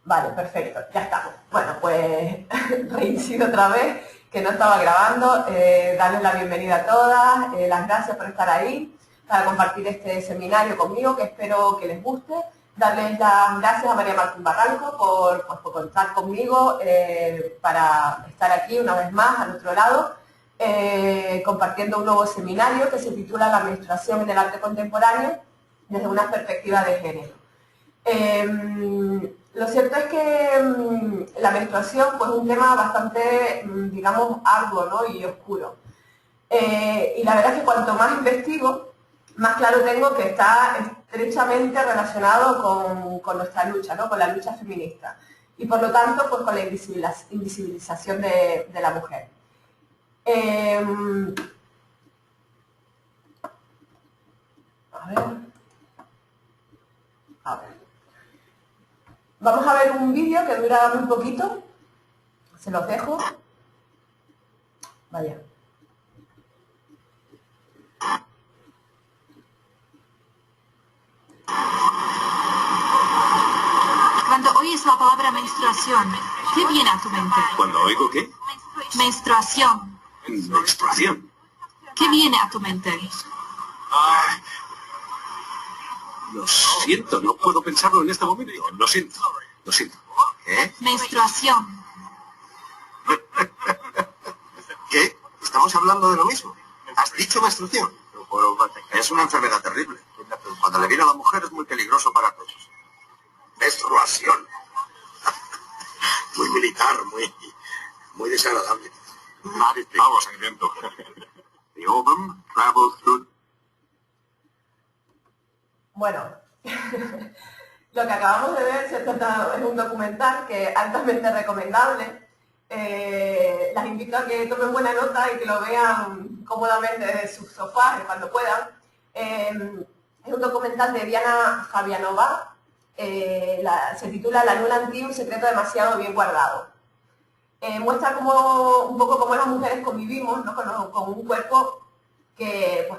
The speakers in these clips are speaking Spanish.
Vale, perfecto, ya estamos. Bueno, pues reincido otra vez, que no estaba grabando. Darles la bienvenida a todas, las gracias por estar ahí, para compartir este seminario conmigo, que espero que les guste. Darles las gracias a María Martín Barranco por contar conmigo para estar aquí una vez más al otro lado, compartiendo un nuevo seminario que se titula La menstruación en el arte contemporáneo desde una perspectiva de género. Lo cierto es que la menstruación pues, es un tema bastante, digamos, arduo, ¿no? Y oscuro. Y la verdad es que cuanto más investigo, más claro tengo que está estrechamente relacionado con nuestra lucha, ¿no? Con la lucha feminista. Y por lo tanto, pues con la invisibilización de la mujer. A ver. Vamos a ver un vídeo que dura muy poquito. Se los dejo. Vaya. Cuando oyes la palabra menstruación, ¿qué viene a tu mente? ¿Cuando oigo qué? Menstruación. Menstruación. ¿Qué viene a tu mente? Ay, lo siento, no puedo pensarlo en este momento. Lo siento, lo siento. ¿Qué? Menstruación. ¿Qué? ¿Estamos hablando de lo mismo? ¿Has dicho menstruación? Es una enfermedad terrible. Cuando le viene a la mujer es muy peligroso para todos. Menstruación. Muy militar, muy desagradable. Vamos, sangriento. The ovum travels through... Bueno, lo que acabamos de ver es un documental que es altamente recomendable. Las invito a que tomen buena nota y que lo vean cómodamente desde sus sofás cuando puedan. Es un documental de Diana Fabianova, se titula La luna antigua, un secreto demasiado bien guardado. Muestra un poco cómo las mujeres convivimos, ¿no? con un cuerpo que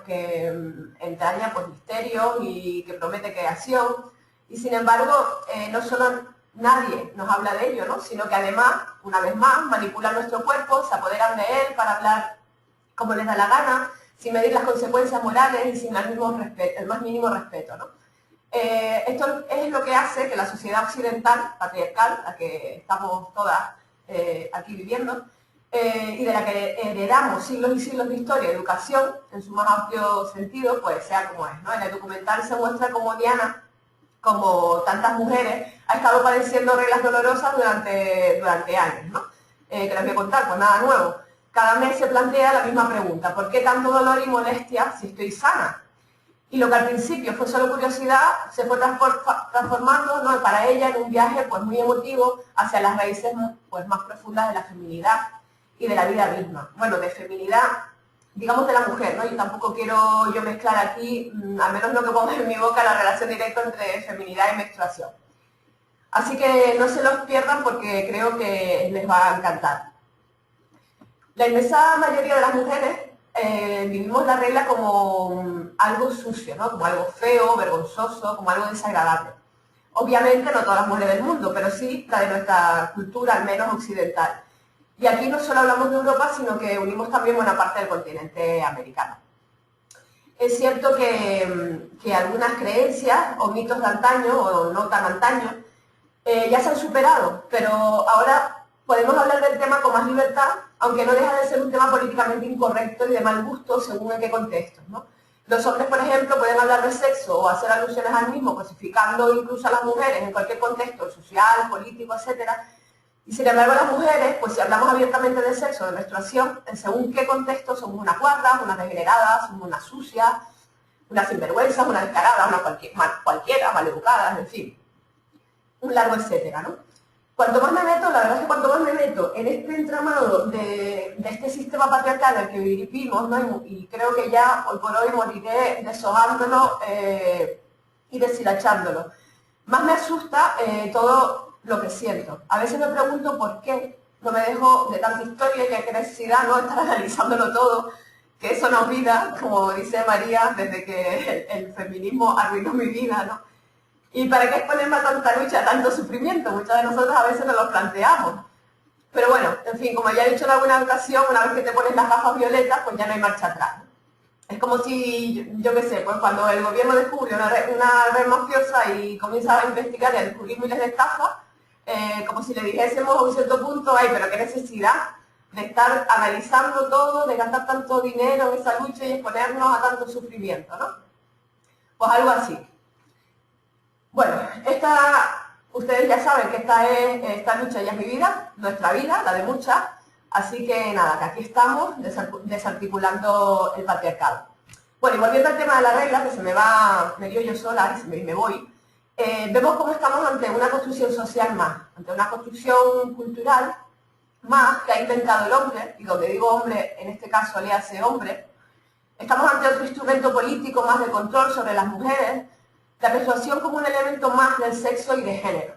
entraña pues, misterios y que promete creación. Y sin embargo, no solo nadie nos habla de ello, ¿no? Sino que además, una vez más, manipulan nuestro cuerpo, se apoderan de él para hablar como les da la gana, sin medir las consecuencias morales y sin el más mínimo respeto, ¿no? Esto es lo que hace que la sociedad occidental, patriarcal, la que estamos todas aquí viviendo, y de la que heredamos siglos y siglos de historia y educación, en su más amplio sentido, pues sea como es, ¿no? En el documental se muestra cómo Diana, como tantas mujeres, ha estado padeciendo reglas dolorosas durante años, ¿no? Que les voy a contar, pues nada nuevo. Cada mes se plantea la misma pregunta: ¿por qué tanto dolor y molestia si estoy sana? Y lo que al principio fue solo curiosidad se fue transformando, ¿no? Para ella en un viaje pues, muy emotivo hacia las raíces pues, más profundas de la feminidad y de la vida misma. Bueno, de feminidad, digamos de la mujer, ¿no? Yo tampoco quiero mezclar aquí, al menos no que ponga en mi boca, la relación directa entre feminidad y menstruación. Así que no se los pierdan porque creo que les va a encantar. La inmensa mayoría de las mujeres vivimos la regla como algo sucio, ¿no? Como algo feo, vergonzoso, como algo desagradable. Obviamente no todas las mujeres del mundo, pero sí la de nuestra cultura, al menos occidental. Y aquí no solo hablamos de Europa, sino que unimos también buena parte del continente americano. Es cierto que algunas creencias o mitos de antaño, o no tan antaño, ya se han superado, pero ahora podemos hablar del tema con más libertad, aunque no deja de ser un tema políticamente incorrecto y de mal gusto según en qué contextos, ¿no? Los hombres, por ejemplo, pueden hablar de sexo o hacer alusiones al mismo, cosificando incluso a las mujeres en cualquier contexto social, político, etcétera. Y sin embargo, las mujeres, pues si hablamos abiertamente de sexo, de menstruación, en según qué contexto somos unas guardas, unas degeneradas, somos unas sucias, unas sinvergüenzas, unas descaradas, cualquiera, maleducadas, en fin. Un largo etcétera, ¿no? Cuanto más me meto, la verdad es que cuanto más me meto en este entramado de este sistema patriarcal al que vivimos, ¿no? Y creo que ya hoy por hoy moriré deshojándolo y deshilachándolo. Más me asusta todo lo que siento. A veces me pregunto por qué no me dejo de tanta historia y qué necesidad no estar analizándolo todo, que eso no vida, como dice María, desde que el feminismo arruinó mi vida, ¿no? ¿Y para qué exponerme a tanta lucha, a tanto sufrimiento? Muchas de nosotros a veces nos lo planteamos. Pero bueno, en fin, como ya he dicho en alguna ocasión, una vez que te pones las gafas violetas, pues ya no hay marcha atrás. Es como si, yo qué sé, pues cuando el gobierno descubre una red mafiosa y comienza a investigar y a descubrir miles de estafas, como si le dijésemos a un cierto punto, ay, pero qué necesidad de estar analizando todo, de gastar tanto dinero en esa lucha y exponernos a tanto sufrimiento, ¿no? Pues algo así. Bueno, ustedes ya saben que esta lucha ya es mi vida, nuestra vida, la de muchas, así que nada, que aquí estamos desarticulando el patriarcado. Bueno, y volviendo al tema de la regla, que me lío yo sola y me voy, vemos cómo estamos ante una construcción social más, ante una construcción cultural más que ha inventado el hombre, y donde digo hombre, en este caso le hace hombre. Estamos ante otro instrumento político más de control sobre las mujeres, la persuasión como un elemento más del sexo y de género.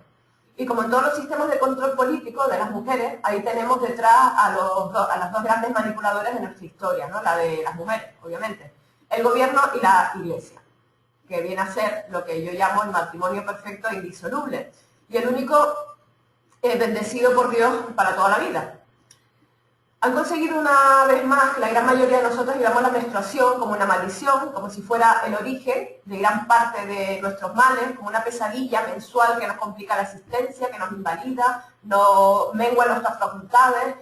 Y como en todos los sistemas de control político de las mujeres, ahí tenemos detrás a las dos grandes manipuladoras de nuestra historia, ¿no? La de las mujeres, obviamente, el gobierno y la iglesia, que viene a ser lo que yo llamo el matrimonio perfecto e indisoluble, y el único bendecido por Dios para toda la vida. Han conseguido una vez más que la gran mayoría de nosotros llevamos la menstruación como una maldición, como si fuera el origen de gran parte de nuestros males, como una pesadilla mensual que nos complica la existencia, que nos invalida, nos mengua nuestras facultades.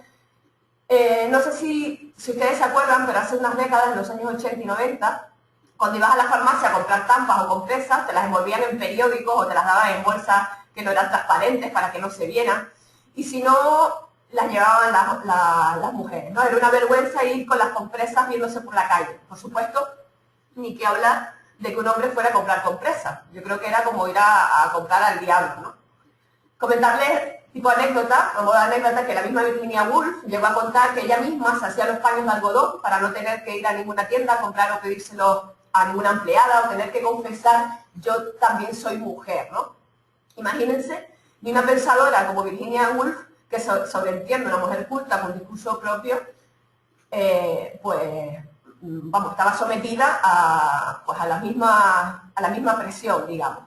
No sé si ustedes se acuerdan, pero hace unas décadas, en los años 80 y 90, cuando ibas a la farmacia a comprar tampas o compresas, te las envolvían en periódicos o te las daban en bolsas que no eran transparentes para que no se vieran. Y si no, las llevaban las mujeres, ¿no? Era una vergüenza ir con las compresas viéndose por la calle. Por supuesto, ni que hablar de que un hombre fuera a comprar compresas. Yo creo que era como ir a comprar al diablo, ¿no? Comentarles, tipo anécdota, como anécdota, que la misma Virginia Woolf llegó a contar que ella misma se hacía los paños de algodón para no tener que ir a ninguna tienda a comprar o pedírselo a ninguna empleada o tener que confesar, yo también soy mujer, ¿no? Imagínense, ni una pensadora como Virginia Woolf, que sobreentiende una mujer culta con discurso propio, estaba sometida a la misma presión, digamos.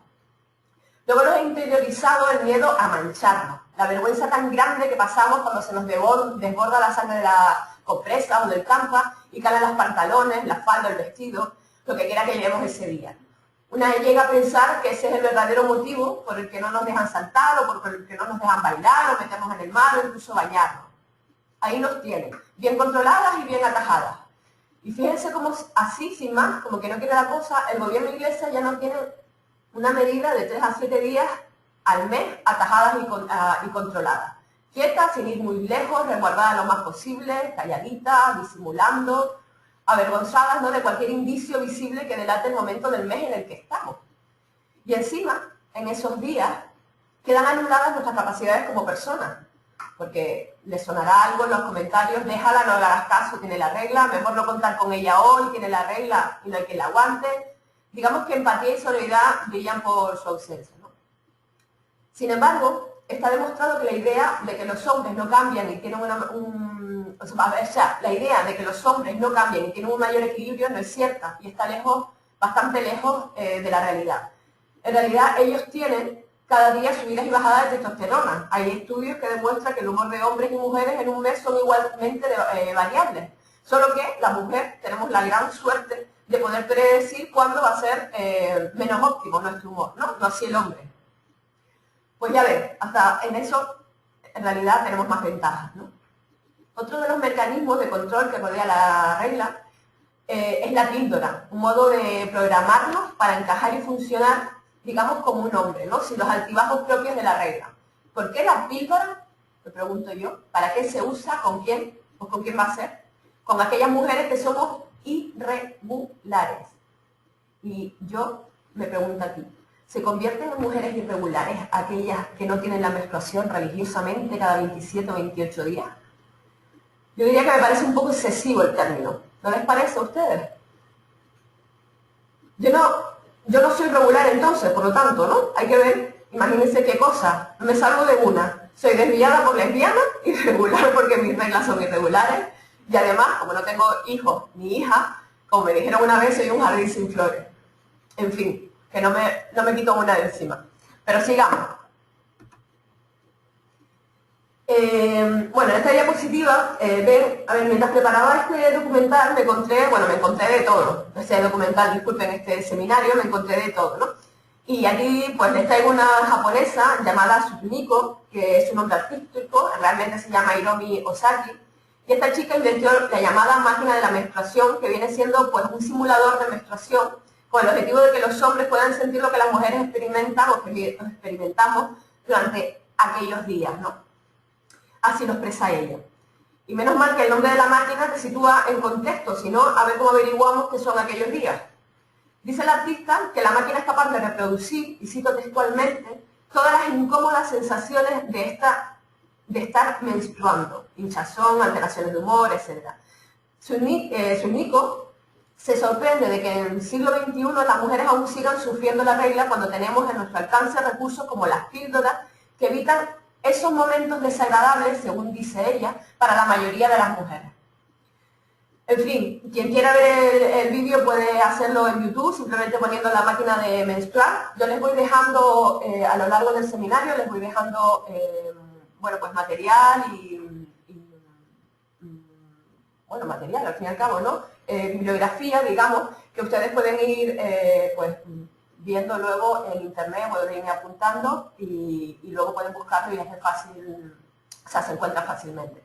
Luego nos ha interiorizado el miedo a mancharnos, la vergüenza tan grande que pasamos cuando se nos desborda la sangre de la compresa o del campa y caen los pantalones, la falda, el vestido, lo que quiera que llevemos ese día. Una llega a pensar que ese es el verdadero motivo por el que no nos dejan saltar o por el que no nos dejan bailar o meternos en el mar o incluso bañarnos. Ahí nos tienen, bien controladas y bien atajadas. Y fíjense cómo así, sin más, como que no quiere la cosa, el gobierno y la iglesia ya no tienen una medida de 3 a 7 días al mes atajadas y controladas. Quietas, sin ir muy lejos, resguardadas lo más posible, calladitas, disimulando, avergonzadas, ¿no?, de cualquier indicio visible que delate el momento del mes en el que estamos. Y encima, en esos días, quedan anuladas nuestras capacidades como personas, porque les sonará algo en los comentarios, déjala, no le hagas caso, tiene la regla, mejor no contar con ella hoy, tiene la regla y no hay quien la aguante. Digamos que empatía y solidaridad brillan por su ausencia, ¿no? Sin embargo, está demostrado que la idea de que los hombres no cambian y tienen la idea de que los hombres no cambian y tienen un mayor equilibrio no es cierta y está bastante lejos de la realidad. En realidad ellos tienen cada día subidas y bajadas de testosterona. Hay estudios que demuestran que el humor de hombres y mujeres en un mes son igualmente variables. Solo que la mujer tenemos la gran suerte de poder predecir cuándo va a ser menos óptimo nuestro humor, ¿no? No así el hombre. Pues ya ven, hasta en eso en realidad tenemos más ventajas, ¿no? Otro de los mecanismos de control que rodea la regla es la píldora, un modo de programarnos para encajar y funcionar, digamos, como un hombre, ¿no? Sin los altibajos propios de la regla. ¿Por qué la píldora? Me pregunto yo. ¿Para qué se usa? ¿Con quién? ¿O con quién va a ser? Con aquellas mujeres que somos irregulares. Y yo me pregunto aquí, ¿se convierten en mujeres irregulares aquellas que no tienen la menstruación religiosamente cada 27 o 28 días? Yo diría que me parece un poco excesivo el término. ¿No les parece a ustedes? Yo no soy regular entonces, por lo tanto, ¿no? Hay que ver, imagínense qué cosa. Me salgo de una. Soy desviada por lesbiana, irregular porque mis reglas son irregulares. Y además, como no tengo hijos ni hijas, como me dijeron una vez, soy un jardín sin flores. En fin, que no me quito una de encima. Pero sigamos. Bueno, en esta diapositiva, ven, a ver, mientras preparaba este documental me encontré de todo. Este documental, disculpen, este seminario, me encontré de todo, ¿no? Y aquí, pues, les traigo una japonesa llamada Tsuniko, que es un nombre artístico, realmente se llama Hiromi Ozaki, y esta chica inventó la llamada máquina de la menstruación, que viene siendo, pues, un simulador de menstruación, con el objetivo de que los hombres puedan sentir lo que las mujeres experimentan o que experimentamos durante aquellos días, ¿no? Así lo expresa ella. Y menos mal que el nombre de la máquina te sitúa en contexto, si no, a ver cómo averiguamos qué son aquellos días. Dice el artista que la máquina es capaz de reproducir, y cito textualmente, todas las incómodas sensaciones de estar menstruando, hinchazón, alteraciones de humor, etc. Tsuniko se sorprende de que en el siglo XXI las mujeres aún sigan sufriendo la regla cuando tenemos en nuestro alcance recursos como las píldoras que evitan esos momentos desagradables, según dice ella, para la mayoría de las mujeres. En fin, quien quiera ver el vídeo puede hacerlo en YouTube, simplemente poniendo la máquina de menstruar. Yo les voy dejando, a lo largo del seminario, les voy dejando, bueno, pues material bueno, material, al fin y al cabo, ¿no? Bibliografía, digamos, que ustedes pueden ir, pues, viendo luego en internet, pueden ir apuntando y luego pueden buscarlo y es fácil, o sea, se encuentra fácilmente.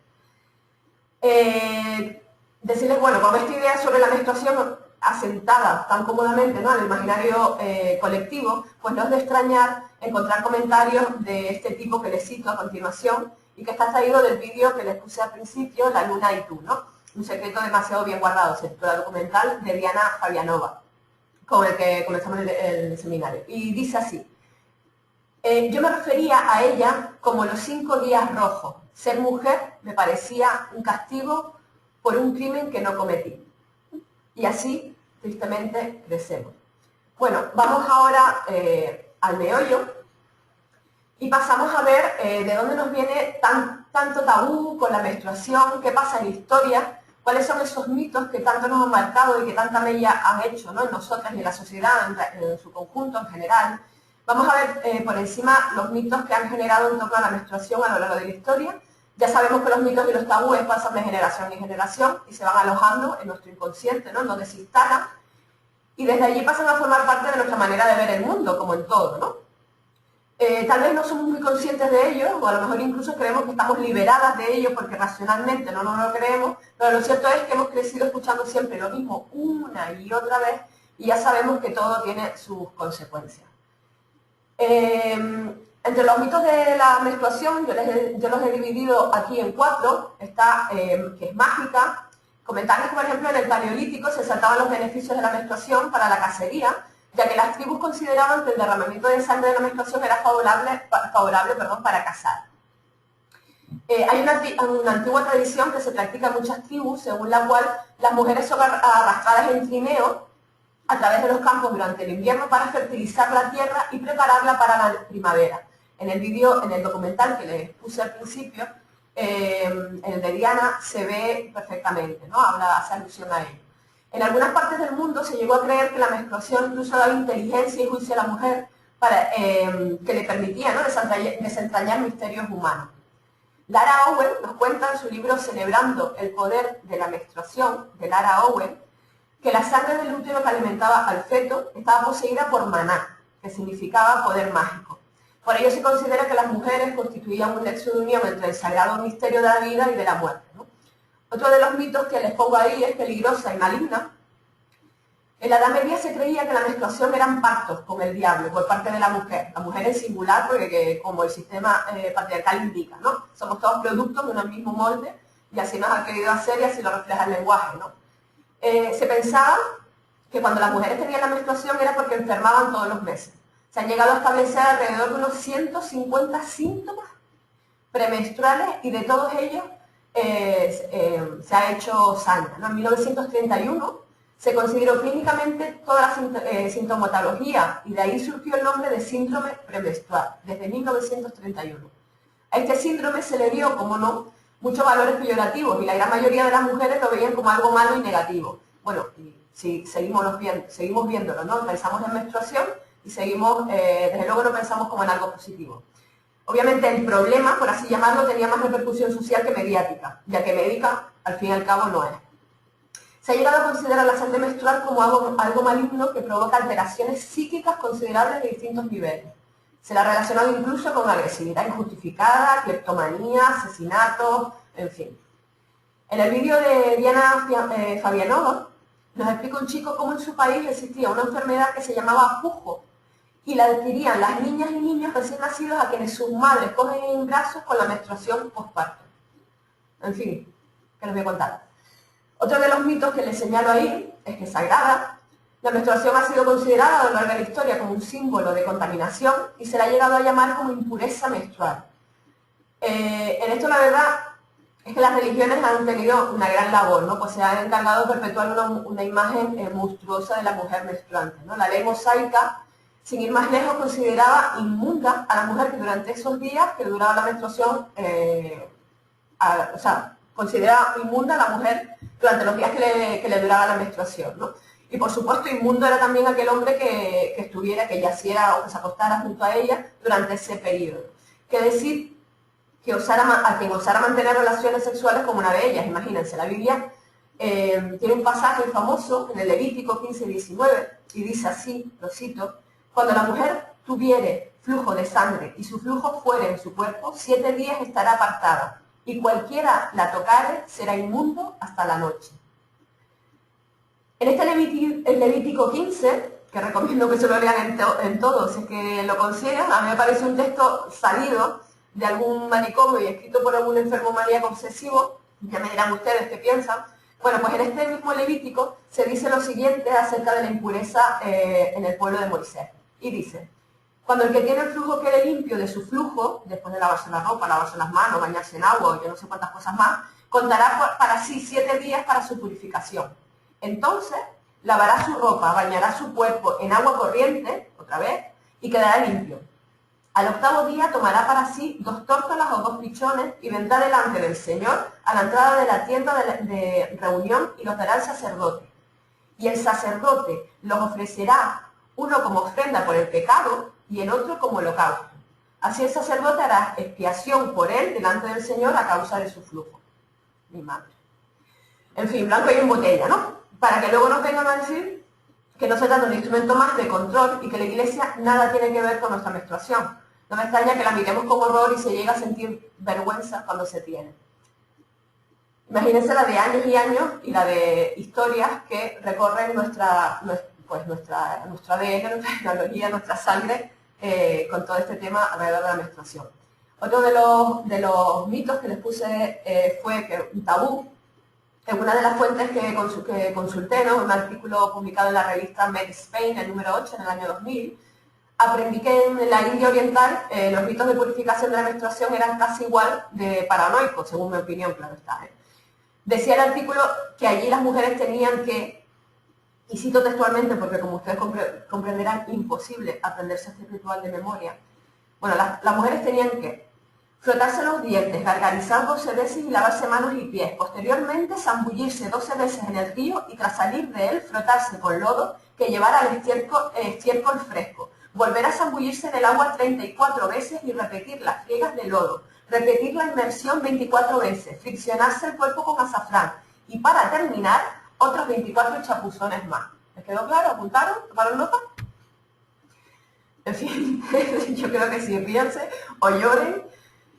Decirles, bueno, con esta idea sobre la menstruación asentada tan cómodamente, ¿no?, en el imaginario colectivo, pues no es de extrañar encontrar comentarios de este tipo que les cito a continuación y que está extraído del vídeo que les puse al principio, La Luna y tú, ¿no? Un secreto demasiado bien guardado, se titula documental de Diana Fabianova, con el que comenzamos el seminario. Y dice así: yo me refería a ella como los 5 días rojos. Ser mujer me parecía un castigo por un crimen que no cometí. Y así, tristemente, crecemos. Bueno, vamos ahora al meollo y pasamos a ver de dónde nos viene tanto tabú con la menstruación, qué pasa en la historia, cuáles son esos mitos que tanto nos han marcado y que tanta mella han hecho, ¿no?, en nosotras y en la sociedad en su conjunto, en general. Vamos a ver por encima los mitos que han generado en torno a la menstruación a lo largo de la historia. Ya sabemos que los mitos y los tabúes pasan de generación en generación y se van alojando en nuestro inconsciente, ¿no?, donde se instalan, y desde allí pasan a formar parte de nuestra manera de ver el mundo, como en todo, ¿no? Tal vez no somos muy conscientes de ellos, o a lo mejor incluso creemos que estamos liberadas de ellos porque racionalmente no nos lo creemos, pero lo cierto es que hemos crecido escuchando siempre lo mismo una y otra vez y ya sabemos que todo tiene sus consecuencias. Entre los mitos de la menstruación, yo los he dividido aquí en 4, está que es mágica, comentarios que, por ejemplo, en el Paleolítico se saltaban los beneficios de la menstruación para la cacería, ya que las tribus consideraban que el derramamiento de sangre de la menstruación era favorable para cazar. Hay una antigua tradición que se practica en muchas tribus, según la cual las mujeres son arrastradas en trineo a través de los campos durante el invierno para fertilizar la tierra y prepararla para la primavera. En el documental que les puse al principio, en el de Diana, se ve perfectamente, ¿no?, hace alusión a ello. En algunas partes del mundo se llegó a creer que la menstruación incluso daba inteligencia y juicio a la mujer que le permitía, ¿no?, desentrañar misterios humanos. Lara Owen nos cuenta en su libro Celebrando el poder de la menstruación, de Lara Owen, que la sangre del útero que alimentaba al feto estaba poseída por maná, que significaba poder mágico. Por ello se considera que las mujeres constituían un nexo de unión entre el sagrado misterio de la vida y de la muerte, ¿no? Otro de los mitos que les pongo ahí es peligrosa y maligna. En la Edad Media se creía que la menstruación eran pactos con el diablo por parte de la mujer en singular, porque como el sistema patriarcal indica, ¿no? Somos todos productos de un mismo molde y así nos han querido hacer y así lo refleja el lenguaje, ¿no? Se pensaba que cuando las mujeres tenían la menstruación era porque enfermaban todos los meses. Se han llegado a establecer alrededor de unos 150 síntomas premenstruales y de todos ellos se ha hecho sangre, ¿no? En 1931 se consideró clínicamente toda la sintomatología y de ahí surgió el nombre de síndrome premenstrual, desde 1931. A este síndrome se le dio, como no, muchos valores peyorativos y la gran mayoría de las mujeres lo veían como algo malo y negativo. Bueno, y si seguimos viéndolo, ¿no? Pensamos en menstruación y seguimos, desde luego no pensamos como en algo positivo. Obviamente el problema, por así llamarlo, tenía más repercusión social que mediática, ya que médica, al fin y al cabo, no es. Se ha llegado a considerar la sangre menstrual como algo maligno que provoca alteraciones psíquicas considerables de distintos niveles. Se la ha relacionado incluso con agresividad injustificada, cleptomanía, asesinatos, en fin. En el vídeo de Diana Fabianova nos explica un chico cómo en su país existía una enfermedad que se llamaba pujo y la adquirían las niñas y niños recién nacidos a quienes sus madres cogen en brazos con la menstruación postparto. En fin, ¿qué les voy a contar? Otro de los mitos que les señalo ahí es que es sagrada. La menstruación ha sido considerada a lo largo de la historia como un símbolo de contaminación y se la ha llegado a llamar como impureza menstrual. En esto la verdad es que las religiones han tenido una gran labor, ¿no? Pues se han encargado de perpetuar una imagen monstruosa de la mujer menstruante, ¿no? La ley mosaica, sin ir más lejos, consideraba inmunda a la mujer que durante esos días que duraba la menstruación, consideraba inmunda a la mujer durante los días que le duraba la menstruación, ¿no? Y por supuesto inmundo era también aquel hombre que estuviera, que yaciera o que se acostara junto a ella durante ese periodo. Que decir que a quien osara mantener relaciones sexuales como una de ellas, imagínense, la Biblia tiene un pasaje famoso en el Levítico 15:19 y dice así, lo cito: cuando la mujer tuviere flujo de sangre y su flujo fuere en su cuerpo, 7 días estará apartada, y cualquiera la tocare será inmundo hasta la noche. En este Levítico 15, que recomiendo que se lo lean en todo, si es que lo consideran, a mí me parece un texto salido de algún manicomio y escrito por algún enfermo maníaco obsesivo, ya me dirán ustedes qué piensan. Bueno, pues en este mismo Levítico se dice lo siguiente acerca de la impureza en el pueblo de Moisés. Y dice: cuando el que tiene el flujo quede limpio de su flujo, después de lavarse la ropa, lavarse las manos, bañarse en agua o yo no sé cuántas cosas más, contará para sí 7 días para su purificación. Entonces lavará su ropa, bañará su cuerpo en agua corriente, otra vez, y quedará limpio. Al 8º día tomará para sí 2 tórtolas o 2 pichones y vendrá delante del Señor a la entrada de la tienda de reunión y los dará al sacerdote. Y el sacerdote los ofrecerá, uno como ofrenda por el pecado y el otro como holocausto. Así el sacerdote hará expiación por él delante del Señor a causa de su flujo. Mi madre. En fin, blanco y en botella, ¿no? Para que luego nos vengan a decir que no se trata de un instrumento más de control y que la Iglesia nada tiene que ver con nuestra menstruación. No me extraña que la miremos con horror y se llegue a sentir vergüenza cuando se tiene. Imagínense la de años y años y la de historias que recorren nuestro ADN, nuestra genealogía, nuestra sangre, con todo este tema alrededor de la menstruación. Otro de los mitos que les puse fue que un tabú. En una de las fuentes que consulté, ¿no? Un artículo publicado en la revista Med Spain, el número 8, en el año 2000, aprendí que en la India Oriental los ritos de purificación de la menstruación eran casi igual de paranoicos, según mi opinión, claro está. Decía el artículo que allí las mujeres tenían que, y cito textualmente porque como ustedes comprenderán, imposible aprenderse este ritual de memoria. Bueno, las mujeres tenían que frotarse los dientes, gargarizar 12 veces y lavarse manos y pies. Posteriormente, zambullirse 12 veces en el río y tras salir de él, frotarse con lodo que llevara al estiércol fresco. Volver a zambullirse en el agua 34 veces y repetir las friegas de lodo. Repetir la inmersión 24 veces. Friccionarse el cuerpo con azafrán. Y para terminar, otros 24 chapuzones más. ¿Les quedó claro? ¿Apuntaron? ¿Tomaron nota? En fin, yo creo que sí, ríanse o lloren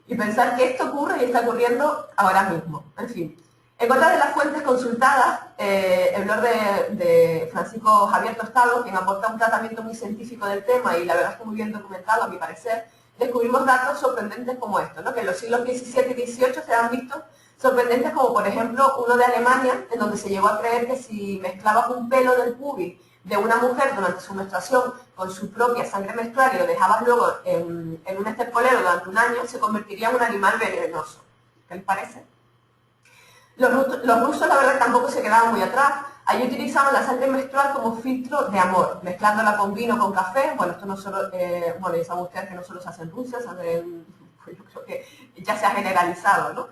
y pensar que esto ocurre y está ocurriendo ahora mismo. En fin, en otra de las fuentes consultadas, el blog de Francisco Javier Tostado, quien aporta un tratamiento muy científico del tema y la verdad es que muy bien documentado a mi parecer, descubrimos datos sorprendentes como estos, ¿no? Que en los siglos XVII y XVIII se han visto sorprendentes como por ejemplo uno de Alemania, en donde se llegó a creer que si mezclabas un pelo del pubis de una mujer durante su menstruación con su propia sangre menstrual y lo dejabas luego en un estercolero durante un año, se convertiría en un animal venenoso. ¿Qué les parece? Los rusos, la verdad, tampoco se quedaban muy atrás. Allí utilizaban la sangre menstrual como filtro de amor, mezclándola con vino, con café. Bueno, esto no solo, bueno, ya saben ustedes que no solo se hace en Rusia, pues yo creo que ya se ha generalizado, ¿no?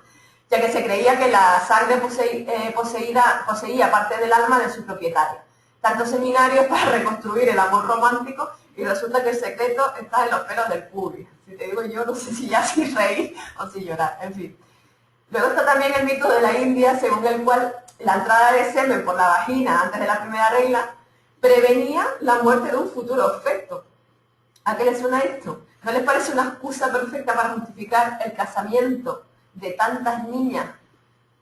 Ya que se creía que la sangre poseía parte del alma de su propietaria. Tantos seminarios para reconstruir el amor romántico Y resulta que el secreto está en los pelos del pubis. Si te digo yo, no sé si ya si reír o si llorar, en fin. Luego está también el mito de la India, según el cual la entrada de semen por la vagina antes de la primera regla prevenía la muerte de un futuro feto. ¿A qué les suena esto? ¿No les parece una excusa perfecta para justificar el casamiento de tantas niñas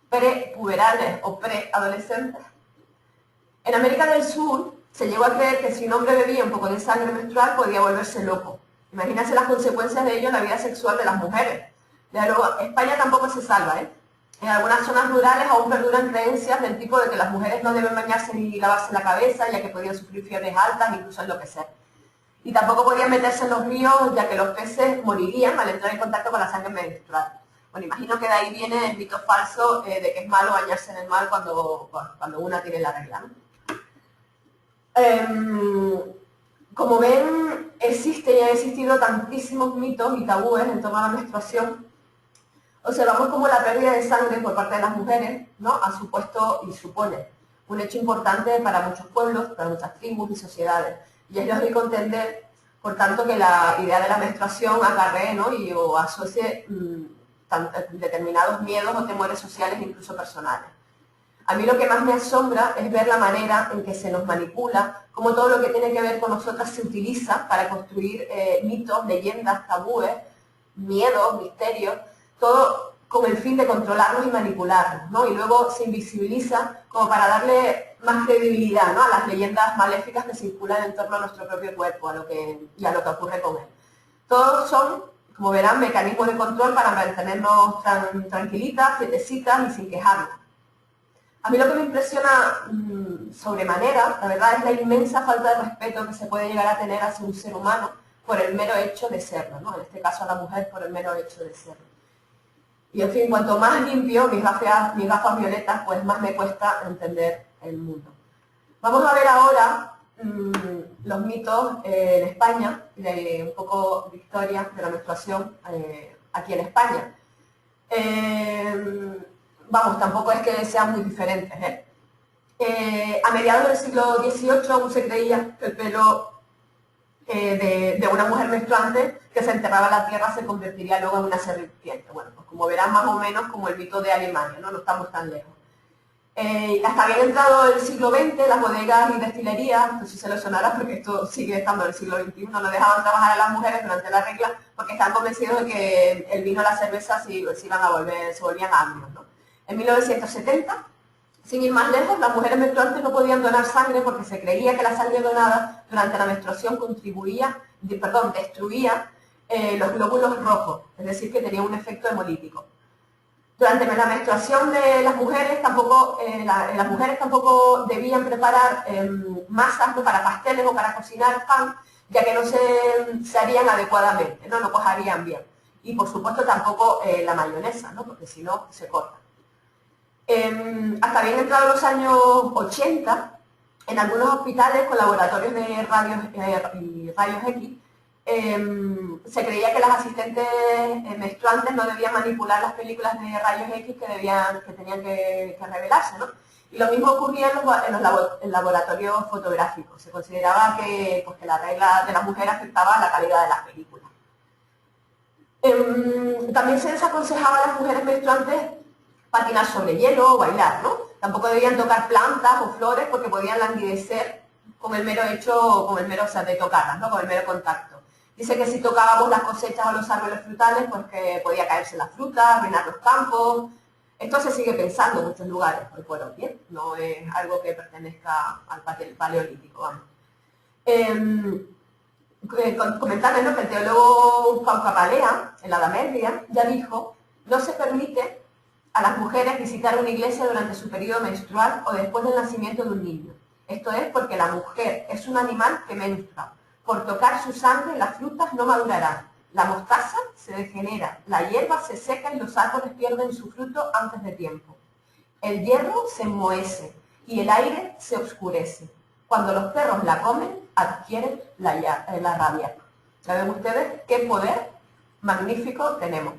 prepuberales o preadolescentes? En América del Sur se llegó a creer que si un hombre bebía un poco de sangre menstrual podía volverse loco. Imagínense las consecuencias de ello en la vida sexual de las mujeres. Desde luego, España tampoco se salva, ¿eh? En algunas zonas rurales aún perduran creencias del tipo de que las mujeres no deben bañarse ni lavarse la cabeza, ya que podían sufrir fiebres altas, incluso enloquecer. Y tampoco podían meterse en los ríos, ya que los peces morirían al entrar en contacto con la sangre menstrual. Bueno, imagino que de ahí viene el mito falso de que es malo bañarse en el mar cuando una tiene la regla, ¿no? Como ven, existe y han existido tantísimos mitos y tabúes en torno a la menstruación. Observamos como la pérdida de sangre por parte de las mujeres, ¿no?, ha supuesto y supone un hecho importante para muchos pueblos, para muchas tribus y sociedades. Y es lógico entender, por tanto, que la idea de la menstruación acarree, ¿no?, o asocie determinados miedos o temores sociales, incluso personales. A mí lo que más me asombra es ver la manera en que se nos manipula, cómo todo lo que tiene que ver con nosotras se utiliza para construir mitos, leyendas, tabúes, miedos, misterios, todo con el fin de controlarnos y manipularnos, ¿no? Y luego se invisibiliza como para darle más credibilidad, ¿no?, a las leyendas maléficas que circulan en torno a nuestro propio cuerpo y a lo que ocurre con él. Todos son, como verán, mecanismos de control para mantenernos tranquilitas, quietecitas y sin quejarnos. A mí lo que me impresiona sobremanera, la verdad, es la inmensa falta de respeto que se puede llegar a tener hacia un ser humano por el mero hecho de serlo, ¿no? En este caso a la mujer por el mero hecho de serlo. Y en fin, cuanto más limpio mis gafas violetas, pues más me cuesta entender el mundo. Vamos a ver ahora los mitos en España, de un poco de historia de la menstruación aquí en España. Vamos, tampoco es que sean muy diferentes, ¿eh? A mediados del siglo XVIII aún se creía que el pelo de una mujer menstruante que se enterraba en la tierra se convertiría luego en una serpiente. Bueno, pues como verán, más o menos como el mito de Alemania, no estamos tan lejos. Hasta había entrado el siglo XX, las bodegas y destilerías, no sé si se lo sonará porque esto sigue estando en el siglo XXI, no dejaban trabajar a las mujeres durante la regla porque estaban convencidos de que el vino y la cerveza se volvían agrios, ¿no? En 1970, sin ir más lejos, las mujeres menstruantes no podían donar sangre porque se creía que la sangre donada durante la menstruación destruía los glóbulos rojos, es decir, que tenía un efecto hemolítico. Durante la menstruación de las mujeres tampoco debían preparar masas, ¿no?, para pasteles o para cocinar pan, ya que no se harían adecuadamente, no cuajarían bien. Y por supuesto tampoco la mayonesa, ¿no?, porque si no se corta. Hasta bien entrados los años 80, en algunos hospitales con laboratorios de rayos X, se creía que las asistentes menstruantes no debían manipular las películas de rayos X que tenían que revelarse, ¿no? Y lo mismo ocurría en los laboratorios fotográficos. Se consideraba que la regla de las mujeres afectaba la calidad de las películas. También se desaconsejaba a las mujeres menstruantes patinar sobre hielo o bailar, ¿no? Tampoco debían tocar plantas o flores porque podían languidecer con el mero de tocarlas, ¿no?, con el mero contacto. Dice que si tocábamos las cosechas o los árboles frutales, pues que podía caerse la fruta, arruinar los campos. Esto se sigue pensando en muchos lugares, hoy por hoy, ¿bien? No es algo que pertenezca al paleolítico, vamos. Comentarles, ¿no?, que el teólogo Pauca Palea, en la Edad Media, ya dijo: no se permite a las mujeres visitar una iglesia durante su periodo menstrual o después del nacimiento de un niño. Esto es porque la mujer es un animal que menstrua. Por tocar su sangre, las frutas no madurarán. La mostaza se degenera, la hierba se seca y los árboles pierden su fruto antes de tiempo. El hierro se enmohece y el aire se oscurece. Cuando los perros la comen, adquieren la rabia. ¿Ya ven ustedes qué poder magnífico tenemos?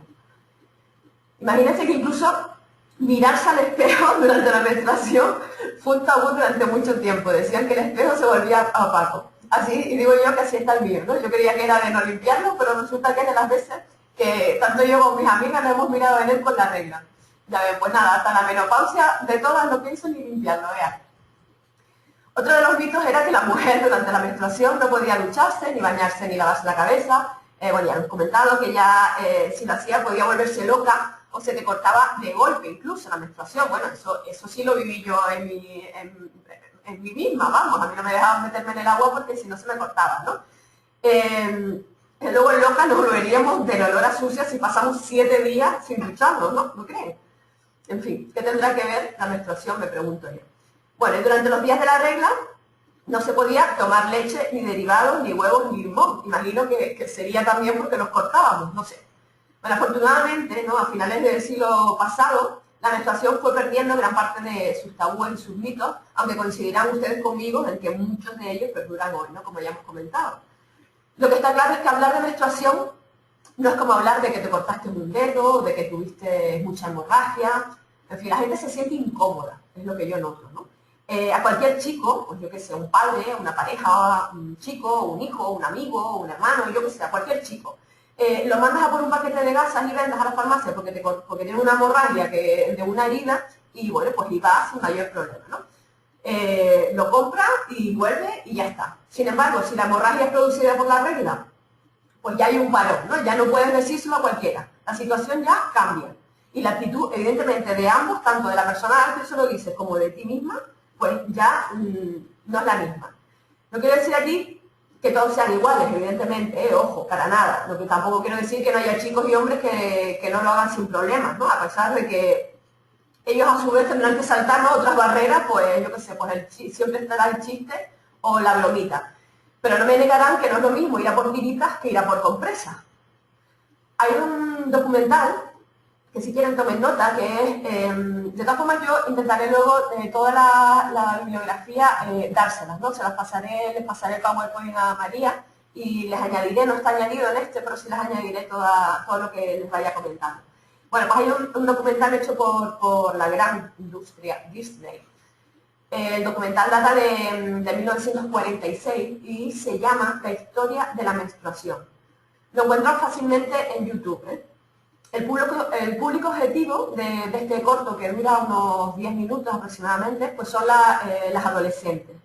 Imagínense que incluso mirarse al espejo durante la menstruación fue un tabú durante mucho tiempo. Decían que el espejo se volvía opaco. Así, y digo yo que así está el mío, ¿no? Yo creía que era de no limpiarlo, pero resulta que es de las veces que tanto yo como mis amigas nos hemos mirado en él con la regla. Ya ven, pues nada, hasta la menopausia de todas no pienso ni limpiarlo, vean. Otro de los mitos era que la mujer durante la menstruación no podía ducharse, ni bañarse, ni lavarse la cabeza. Bueno, ya hemos comentado que ya si lo hacía podía volverse loca o se te cortaba de golpe incluso la menstruación. Bueno, eso sí lo viví yo en mí misma, vamos. A mí no me dejaban meterme en el agua porque si no se me cortaba, ¿no? Luego en loca nos volveríamos del olor a sucia si pasamos 7 días sin ducharnos, ¿no? ¿No creen? En fin, ¿qué tendrá que ver la menstruación? Me pregunto yo. Bueno, y durante los días de la regla no se podía tomar leche, ni derivados, ni huevos, ni limón. Imagino que sería también porque los cortábamos, no sé. Bueno, afortunadamente, ¿no? A finales del siglo pasado, la menstruación fue perdiendo gran parte de sus tabúes y sus mitos, aunque coincidirán ustedes conmigo en que muchos de ellos perduran hoy, ¿no? Como ya hemos comentado. Lo que está claro es que hablar de menstruación no es como hablar de que te cortaste un dedo, de que tuviste mucha hemorragia. En fin, la gente se siente incómoda, es lo que yo noto, ¿no? A cualquier chico, pues yo que sé, un padre, una pareja, un chico, un hijo, un amigo, un hermano, yo que sé, a cualquier chico, lo mandas a por un paquete de gasas y vendas a la farmacia porque tiene una hemorragia de una herida y bueno, pues y va sin mayor problema, ¿no? Lo compra y vuelve y ya está. Sin embargo, si la hemorragia es producida por la regla, pues ya hay un valor, ¿no? Ya no puedes decírselo a cualquiera. La situación ya cambia. Y la actitud, evidentemente, de ambos, tanto de la persona a la que se lo dices como de ti misma, pues ya no es la misma. No quiero decir aquí que todos sean iguales, evidentemente, ojo, para nada. Lo que tampoco quiero decir que no haya chicos y hombres que no lo hagan sin problemas, ¿no? A pesar de que ellos a su vez tendrán que saltar, ¿no? Otras barreras, pues yo qué sé, pues siempre estará el chiste o la bromita. Pero no me negarán que no es lo mismo ir a por tiritas que ir a por compresas. Hay un documental que si quieren tomen nota, que es, de todas formas yo intentaré luego toda la bibliografía dárselas, ¿no? Les pasaré el PowerPoint a María y les añadiré, no está añadido en este, pero sí les añadiré todo lo que les vaya comentando. Bueno, pues hay un documental hecho por la gran industria Disney. El documental data de 1946 y se llama La historia de la menstruación. Lo encuentran fácilmente en YouTube, ¿eh? El público objetivo de este corto, que dura unos 10 minutos aproximadamente, pues son las adolescentes.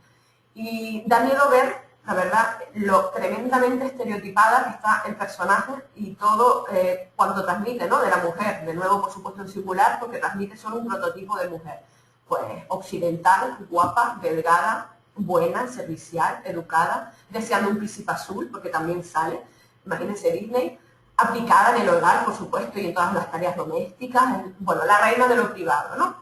Y da miedo ver, la verdad, lo tremendamente estereotipada que está el personaje y todo cuanto transmite, ¿no? De la mujer. De nuevo, por supuesto, en singular, porque transmite solo un prototipo de mujer. Pues occidental, guapa, delgada, buena, servicial, educada, deseando un príncipe azul, porque también sale, imagínense Disney, aplicada en el hogar, por supuesto, y en todas las tareas domésticas, bueno, la reina de lo privado, ¿no?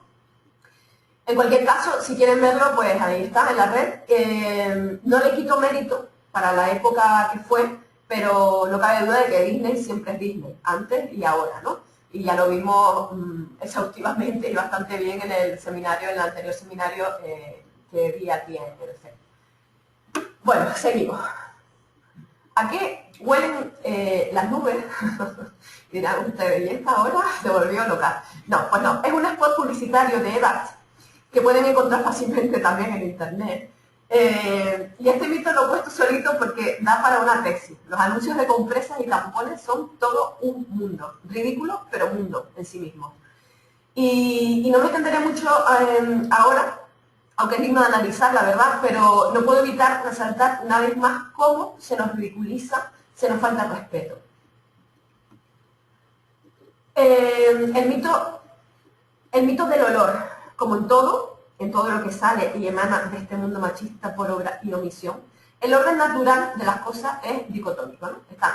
En cualquier caso, si quieren verlo, pues ahí está, en la red. No le quito mérito para la época que fue, pero no cabe duda de que Disney siempre es Disney, antes y ahora, ¿no? Y ya lo vimos exhaustivamente y bastante bien en el seminario, en el anterior seminario que vi aquí en TDC. Bueno, seguimos. ¿A qué huelen las nubes? Dirán ustedes, ¿y esta hora se volvió loca? No, pues no, es un spot publicitario de Evax que pueden encontrar fácilmente también en internet. Y este mito lo he puesto solito porque da para una tesis. Los anuncios de compresas y tampones son todo un mundo. Ridículo, pero mundo en sí mismo. Y no me extenderé mucho ahora, aunque es digno de analizar, la verdad, pero no puedo evitar resaltar una vez más cómo se nos ridiculiza, se nos falta respeto. El mito del olor, como en todo lo que sale y emana de este mundo machista por obra y omisión, el orden natural de las cosas es dicotómico, ¿no? Están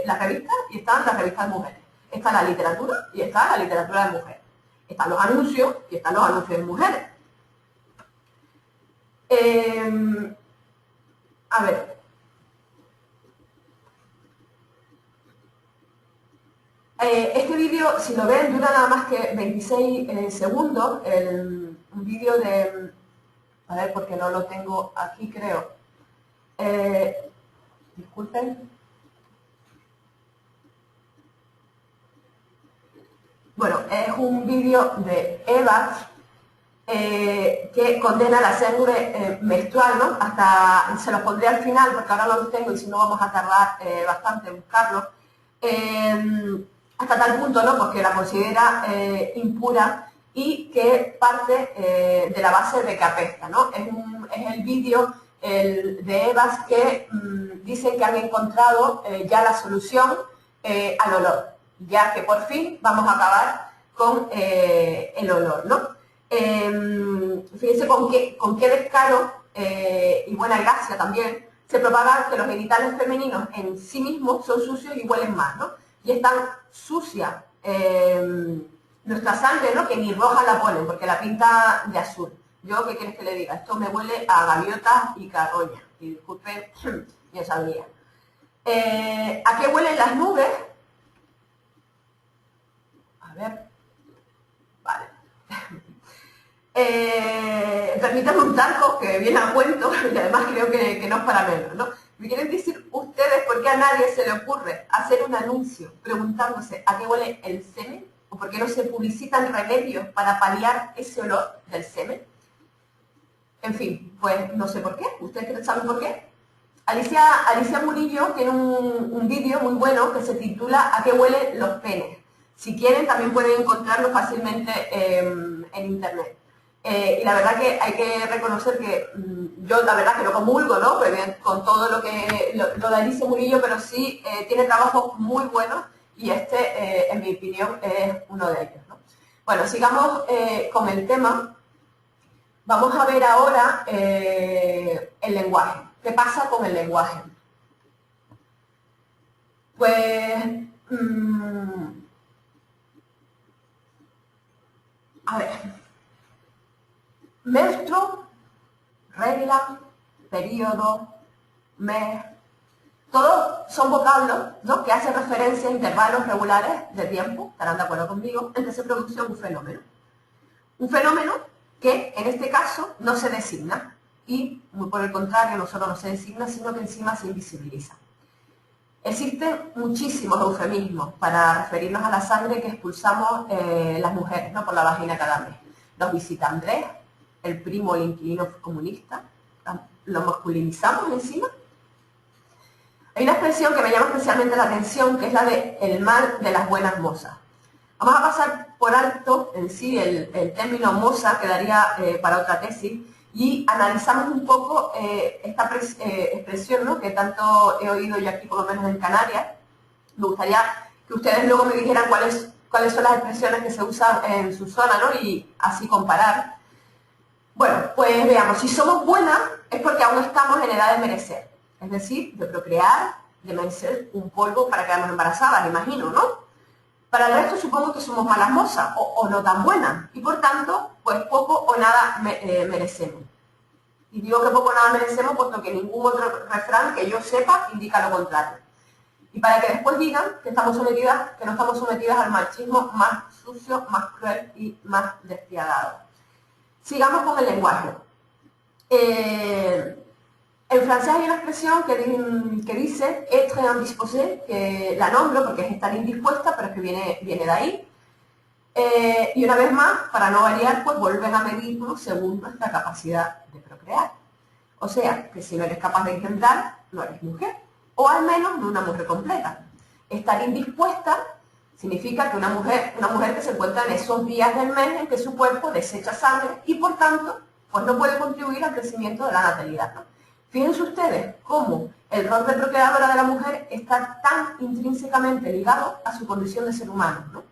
las revistas y están las revistas de mujeres. Está la literatura y está la literatura de mujeres. Están los anuncios y están los anuncios de mujeres. A ver. Este vídeo, si lo ven, dura nada más que 26 segundos. Un vídeo de... A ver, porque no lo tengo aquí, creo. Disculpen. Bueno, es un vídeo de Eva que condena la sangre menstrual, ¿no? Hasta, se los pondré al final porque ahora no los tengo y si no vamos a tardar bastante en buscarlos. Hasta tal punto, ¿no? Porque la considera impura y que parte de la base de que apesta, ¿no? Es el vídeo de Evas que dicen que han encontrado ya la solución al olor, ya que por fin vamos a acabar con el olor, ¿no? Fíjense con qué descaro y buena gracia también se propaga que los genitales femeninos en sí mismos son sucios y huelen mal, ¿no? Y es tan sucia nuestra sangre, ¿no? Que ni roja la ponen, porque la pinta de azul. Yo, ¿qué quieres que le diga? Esto me huele a gaviotas y carroña. Y disculpen, ya sabía. ¿A qué huelen las nubes? A ver. Vale. Permítanme un tanco que viene a cuento y además creo que no es para menos, ¿no? ¿Me quieren decir ustedes por qué a nadie se le ocurre hacer un anuncio preguntándose a qué huele el semen? ¿O por qué no se publicitan remedios para paliar ese olor del semen? En fin, pues no sé por qué. ¿Ustedes saben por qué? Alicia Murillo tiene un vídeo muy bueno que se titula ¿A qué huelen los penes? Si quieren también pueden encontrarlo fácilmente en internet. Y la verdad que hay que reconocer que yo la verdad que lo comulgo, ¿no? Con todo lo de Alicia Murillo, pero sí tiene trabajos muy buenos y este, en mi opinión, es uno de ellos, ¿no? Bueno, sigamos con el tema. Vamos a ver ahora el lenguaje. ¿Qué pasa con el lenguaje? Pues, a ver, menstruo, regla, periodo, mes, todos son vocablos, ¿no? Que hacen referencia a intervalos regulares de tiempo, estarán de acuerdo conmigo, en que se produce un fenómeno. Un fenómeno que en este caso no se designa y, muy por el contrario, no solo no se designa, sino que encima se invisibiliza. Existen muchísimos eufemismos para referirnos a la sangre que expulsamos las mujeres, ¿no? Por la vagina cada mes. Nos visita Andrés, el primo o el inquilino comunista, lo masculinizamos encima. Hay una expresión que me llama especialmente la atención, que es la de el mal de las buenas mozas. Vamos a pasar por alto en sí el término moza, quedaría para otra tesis, y analizamos un poco esta expresión, ¿no? Que tanto he oído yo aquí, por lo menos en Canarias. Me gustaría que ustedes luego me dijeran cuáles son las expresiones que se usan en su zona, ¿no? Y así comparar. Bueno, pues veamos, si somos buenas es porque aún estamos en edad de merecer, es decir, de procrear, de merecer un polvo para quedarnos embarazadas, imagino, ¿no? Para el resto supongo que somos malas mozas o no tan buenas y por tanto, pues poco o nada merecemos. Y digo que poco o nada merecemos puesto que ningún otro refrán que yo sepa indica lo contrario. Y para que después digan que no estamos sometidas al machismo más sucio, más cruel y más despiadado. Sigamos con el lenguaje. En francés hay una expresión que dice être indisposé, que la nombro porque es estar indispuesta, pero es que viene de ahí. Y una vez más, para no variar, pues vuelven a medirnos según nuestra capacidad de procrear. O sea, que si no eres capaz de engendrar, no eres mujer. O al menos no una mujer completa. Estar indispuesta significa que una mujer que se encuentra en esos días del mes en que su cuerpo desecha sangre y por tanto, pues no puede contribuir al crecimiento de la natalidad, ¿no? Fíjense ustedes cómo el rol de procreadora de la mujer está tan intrínsecamente ligado a su condición de ser humano, ¿no?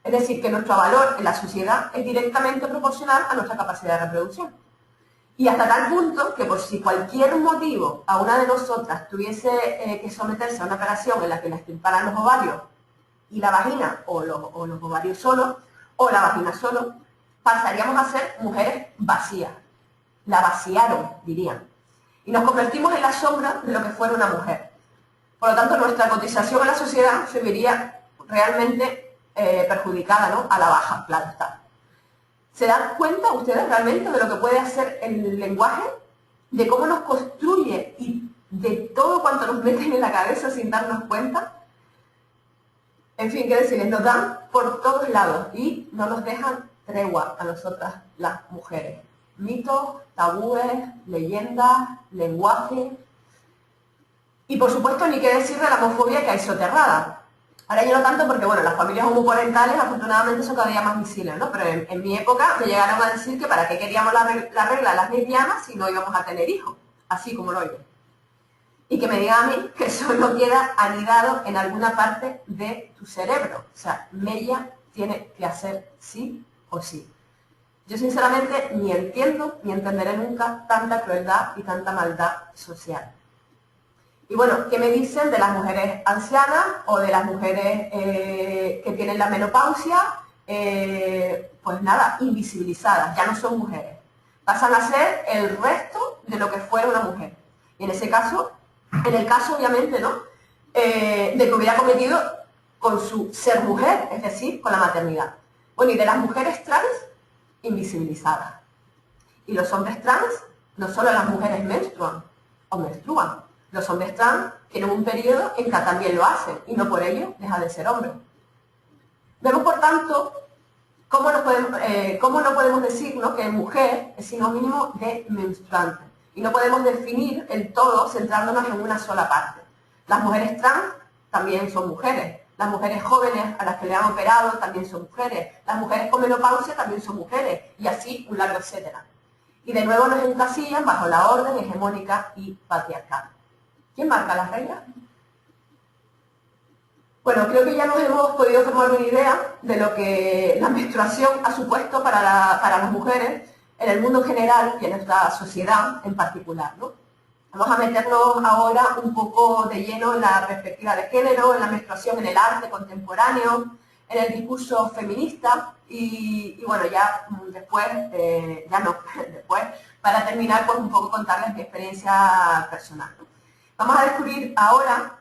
Es decir, que nuestro valor en la sociedad es directamente proporcional a nuestra capacidad de reproducción. Y hasta tal punto que por si cualquier motivo a una de nosotras tuviese que someterse a una operación en la que le extirparan los ovarios y la vagina, o los ovarios solos, o la vagina solo, pasaríamos a ser mujeres vacías. La vaciaron, dirían. Y nos convertimos en la sombra de lo que fuera una mujer. Por lo tanto, nuestra cotización en la sociedad se vería realmente perjudicada, ¿no? A la baja, claro está. ¿Se dan cuenta ustedes realmente de lo que puede hacer el lenguaje? De cómo nos construye y de todo cuanto nos meten en la cabeza sin darnos cuenta. En fin, qué decirles, nos dan por todos lados y no nos dejan tregua a nosotras las mujeres. Mitos, tabúes, leyendas, lenguaje. Y por supuesto ni qué decir de la homofobia que hay soterrada. Ahora yo no tanto porque, bueno, las familias homoparentales afortunadamente son cada día más visibles, ¿no? Pero en mi época me llegaron a decir que para qué queríamos la regla de las lesbianas si no íbamos a tener hijos, así como lo oigo. Y que me diga a mí que eso no queda anidado en alguna parte de tu cerebro. O sea, Mella tiene que hacer sí o sí. Yo sinceramente ni entiendo ni entenderé nunca tanta crueldad y tanta maldad social. Y bueno, ¿qué me dicen de las mujeres ancianas o de las mujeres que tienen la menopausia? Pues nada, invisibilizadas, ya no son mujeres. Pasan a ser el resto de lo que fuera una mujer. Y en ese caso, en el caso obviamente, ¿no? De que hubiera cometido con su ser mujer, es decir, con la maternidad. Bueno, y de las mujeres trans, invisibilizadas. Y los hombres trans, no solo las mujeres menstruan o menstruan. Los hombres trans tienen un periodo en que también lo hacen y no por ello deja de ser hombre. Vemos, por tanto, cómo no podemos decir, ¿no?, que mujer es sinónimo de menstruante. Y no podemos definir el todo centrándonos en una sola parte. Las mujeres trans también son mujeres. Las mujeres jóvenes a las que le han operado también son mujeres. Las mujeres con menopausia también son mujeres. Y así un largo etcétera. Y de nuevo nos encasillan bajo la orden hegemónica y patriarcal. ¿Quién marca las reglas? Bueno, creo que ya nos hemos podido formar una idea de lo que la menstruación ha supuesto para las mujeres en el mundo en general y en nuestra sociedad en particular, ¿no? Vamos a meternos ahora un poco de lleno en la perspectiva de género, en la menstruación en el arte contemporáneo, en el discurso feminista y bueno, ya después, después, para terminar, pues un poco contarles mi experiencia personal, ¿no? Vamos a descubrir ahora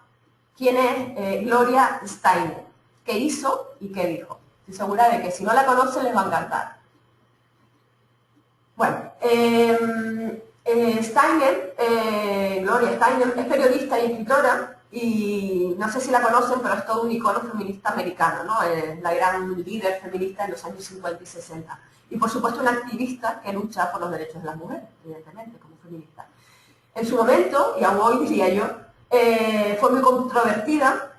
quién es Gloria Steinem, qué hizo y qué dijo. Estoy segura de que si no la conocen les va a encantar. Bueno, Gloria Steinem, es periodista y escritora y no sé si la conocen, pero es todo un icono feminista americano, ¿no? Es la gran líder feminista en los años 50 y 60. Y por supuesto una activista que lucha por los derechos de las mujeres, evidentemente, como feminista. En su momento, y aún hoy diría yo, fue muy controvertida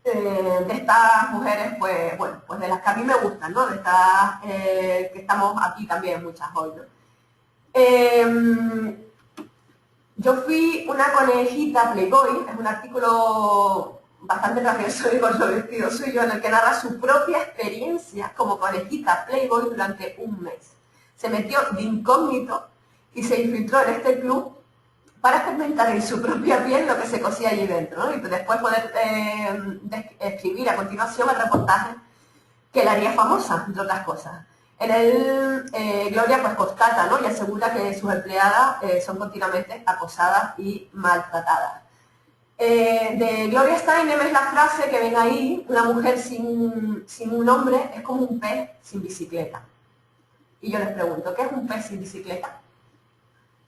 de estas mujeres, pues, bueno, pues de las que a mí me gustan, ¿no? De estas que estamos aquí también muchas hoy, ¿no? Yo fui una conejita Playboy, es un artículo bastante gracioso y controvertido suyo en el que narra su propia experiencia como conejita Playboy durante un mes. Se metió de incógnito y se infiltró en este club para experimentar en su propia piel lo que se cosía allí dentro, ¿no? Y después poder escribir a continuación el reportaje que la haría famosa, entre otras cosas. En él, Gloria pues constata, ¿no?, y asegura que sus empleadas son continuamente acosadas y maltratadas. De Gloria Steinem es la frase que ven ahí: una mujer sin un hombre es como un pez sin bicicleta. Y yo les pregunto, ¿qué es un pez sin bicicleta?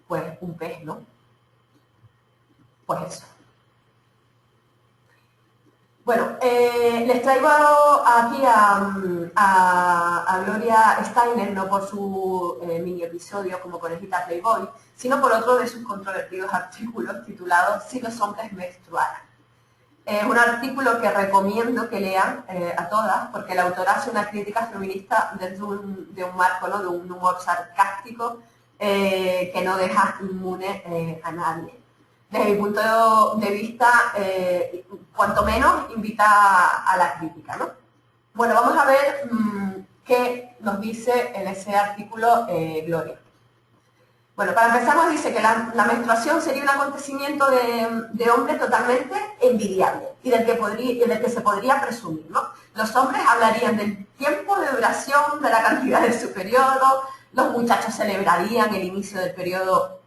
Pues un pez, ¿no? Pues eso. Bueno, les traigo aquí a Gloria Steinem, no por su mini episodio como conejita Playboy, sino por otro de sus controvertidos artículos titulado "Si los hombres menstruaran". Es un artículo que recomiendo que lean a todas, porque la autora hace una crítica feminista dentro de un marco, ¿no?, de un humor sarcástico que no deja inmune a nadie. Desde mi punto de vista, cuanto menos invita a la crítica, ¿no? Bueno, vamos a ver qué nos dice en ese artículo Gloria. Bueno, para empezar nos dice que la menstruación sería un acontecimiento de hombre totalmente envidiable y del que se podría presumir, ¿no? Los hombres hablarían del tiempo de duración, de la cantidad de su periodo, los muchachos celebrarían el inicio del periodo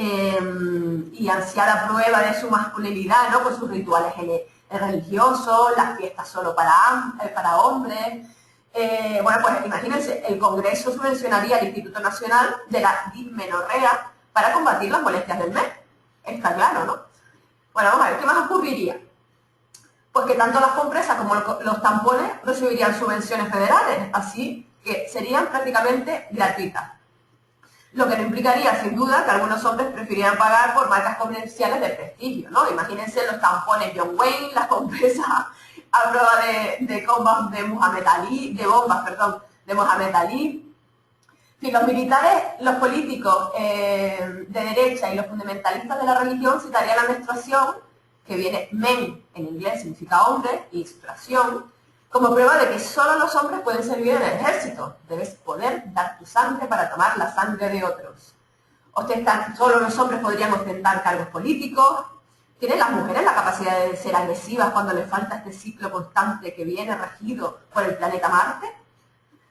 y ansiada prueba de su masculinidad, ¿no?, con sus rituales religiosos, las fiestas solo para hombres. Bueno, pues imagínense, el Congreso subvencionaría el Instituto Nacional de la Dismenorrea para combatir las molestias del mes. Está claro, ¿no? Bueno, vamos a ver, ¿qué más ocurriría? Pues que tanto las compresas como los tampones recibirían subvenciones federales, así que serían prácticamente gratuitas. Lo que no implicaría, sin duda, que algunos hombres prefirieran pagar por marcas comerciales de prestigio, ¿no? Imagínense los tampones John Wayne, las compresas a prueba de bombas de Mohamed Ali, de Mohamed Ali. Si los militares, los políticos de derecha y los fundamentalistas de la religión citarían la menstruación, que viene men en inglés, significa hombre, y menstruación, como prueba de que solo los hombres pueden servir en el ejército. Debes poder dar tu sangre para tomar la sangre de otros. Solo los hombres podrían ostentar cargos políticos. ¿Tienen las mujeres la capacidad de ser agresivas cuando les falta este ciclo constante que viene regido por el planeta Marte?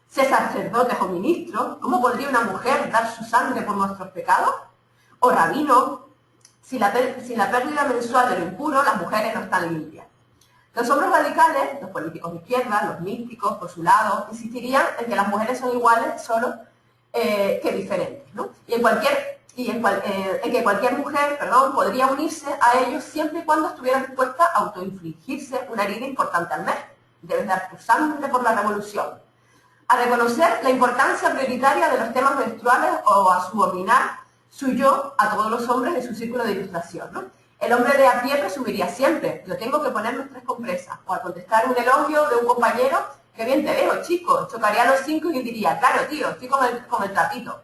¿Ser sacerdotes o ministros? ¿Cómo podría una mujer dar su sangre por nuestros pecados? ¿O rabino? Sin la pérdida mensual de lo impuro, las mujeres no están limpias. Los hombres radicales, los políticos de izquierda, los místicos, por su lado, insistirían en que las mujeres son iguales solo que diferentes, ¿no? En que cualquier mujer, podría unirse a ellos siempre y cuando estuviera dispuesta a autoinfligirse una herida importante al mes. Debes dar tu sangre por la revolución. A reconocer la importancia prioritaria de los temas menstruales o a subordinar su yo a todos los hombres de su círculo de ilustración, ¿no? El hombre de a pie presumiría siempre, yo tengo que ponerme 3 compresas, o al contestar un elogio de un compañero, qué bien te veo, chico, chocaría los 5 y diría, claro, tío, estoy con el trapito.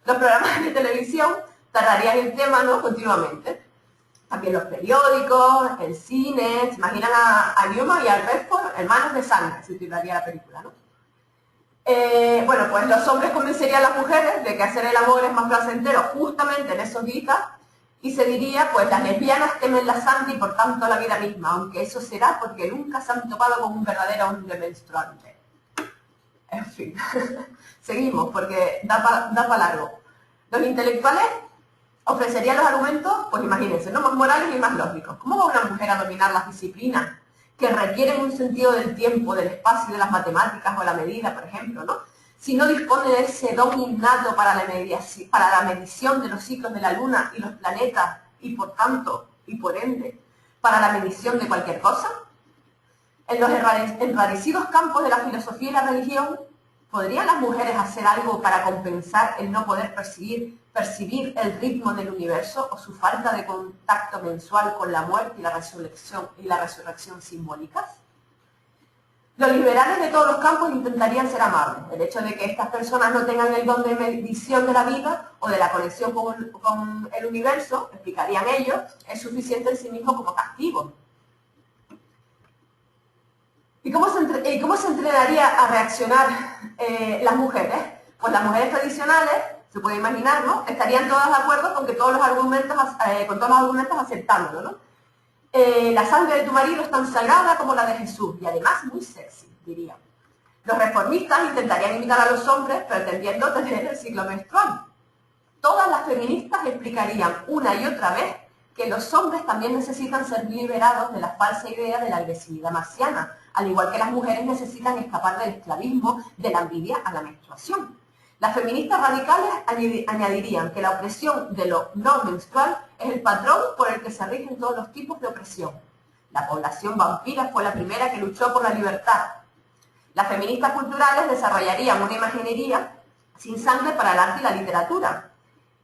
Los programas de televisión tratarían el tema, ¿no?, continuamente. También los periódicos, el cine, se imaginan a Newman y al Redford, hermanos de sangre, se titularía la película, ¿no? Bueno, pues los hombres convencerían a las mujeres de que hacer el amor es más placentero justamente en esos días. Y se diría, pues las lesbianas temen la sangre y por tanto la vida misma, aunque eso será porque nunca se han topado con un verdadero hombre menstruante. En fin, seguimos porque da para largo. Los intelectuales ofrecerían los argumentos, pues imagínense, no más morales y más lógicos. ¿Cómo va una mujer a dominar las disciplinas que requieren un sentido del tiempo, del espacio, de las matemáticas o la medida, por ejemplo, ¿no? Si no dispone de ese don innato para la medición de los ciclos de la Luna y los planetas, y por tanto, y por ende, para la medición de cualquier cosa. En los enrarecidos campos de la filosofía y la religión, ¿podrían las mujeres hacer algo para compensar el no poder percibir el ritmo del universo o su falta de contacto mensual con la muerte y la resurrección simbólicas? Los liberales de todos los campos intentarían ser amables. El hecho de que estas personas no tengan el don de medición de la vida o de la conexión con el universo, explicarían ellos, es suficiente en sí mismo como castigo. ¿Y cómo se entrenaría a reaccionar las mujeres? Pues las mujeres tradicionales, se puede imaginar, ¿no?, estarían todas de acuerdo con todos los argumentos aceptándolo, ¿no? La sangre de tu marido es tan sagrada como la de Jesús y además muy sexy, dirían. Los reformistas intentarían imitar a los hombres pretendiendo tener el ciclo menstrual. Todas las feministas explicarían una y otra vez que los hombres también necesitan ser liberados de la falsa idea de la agresividad marciana, al igual que las mujeres necesitan escapar del esclavismo, de la envidia a la menstruación. Las feministas radicales añadirían que la opresión de lo no menstrual es el patrón por el que se rigen todos los tipos de opresión. La población vampira fue la primera que luchó por la libertad. Las feministas culturales desarrollarían una imaginería sin sangre para el arte y la literatura.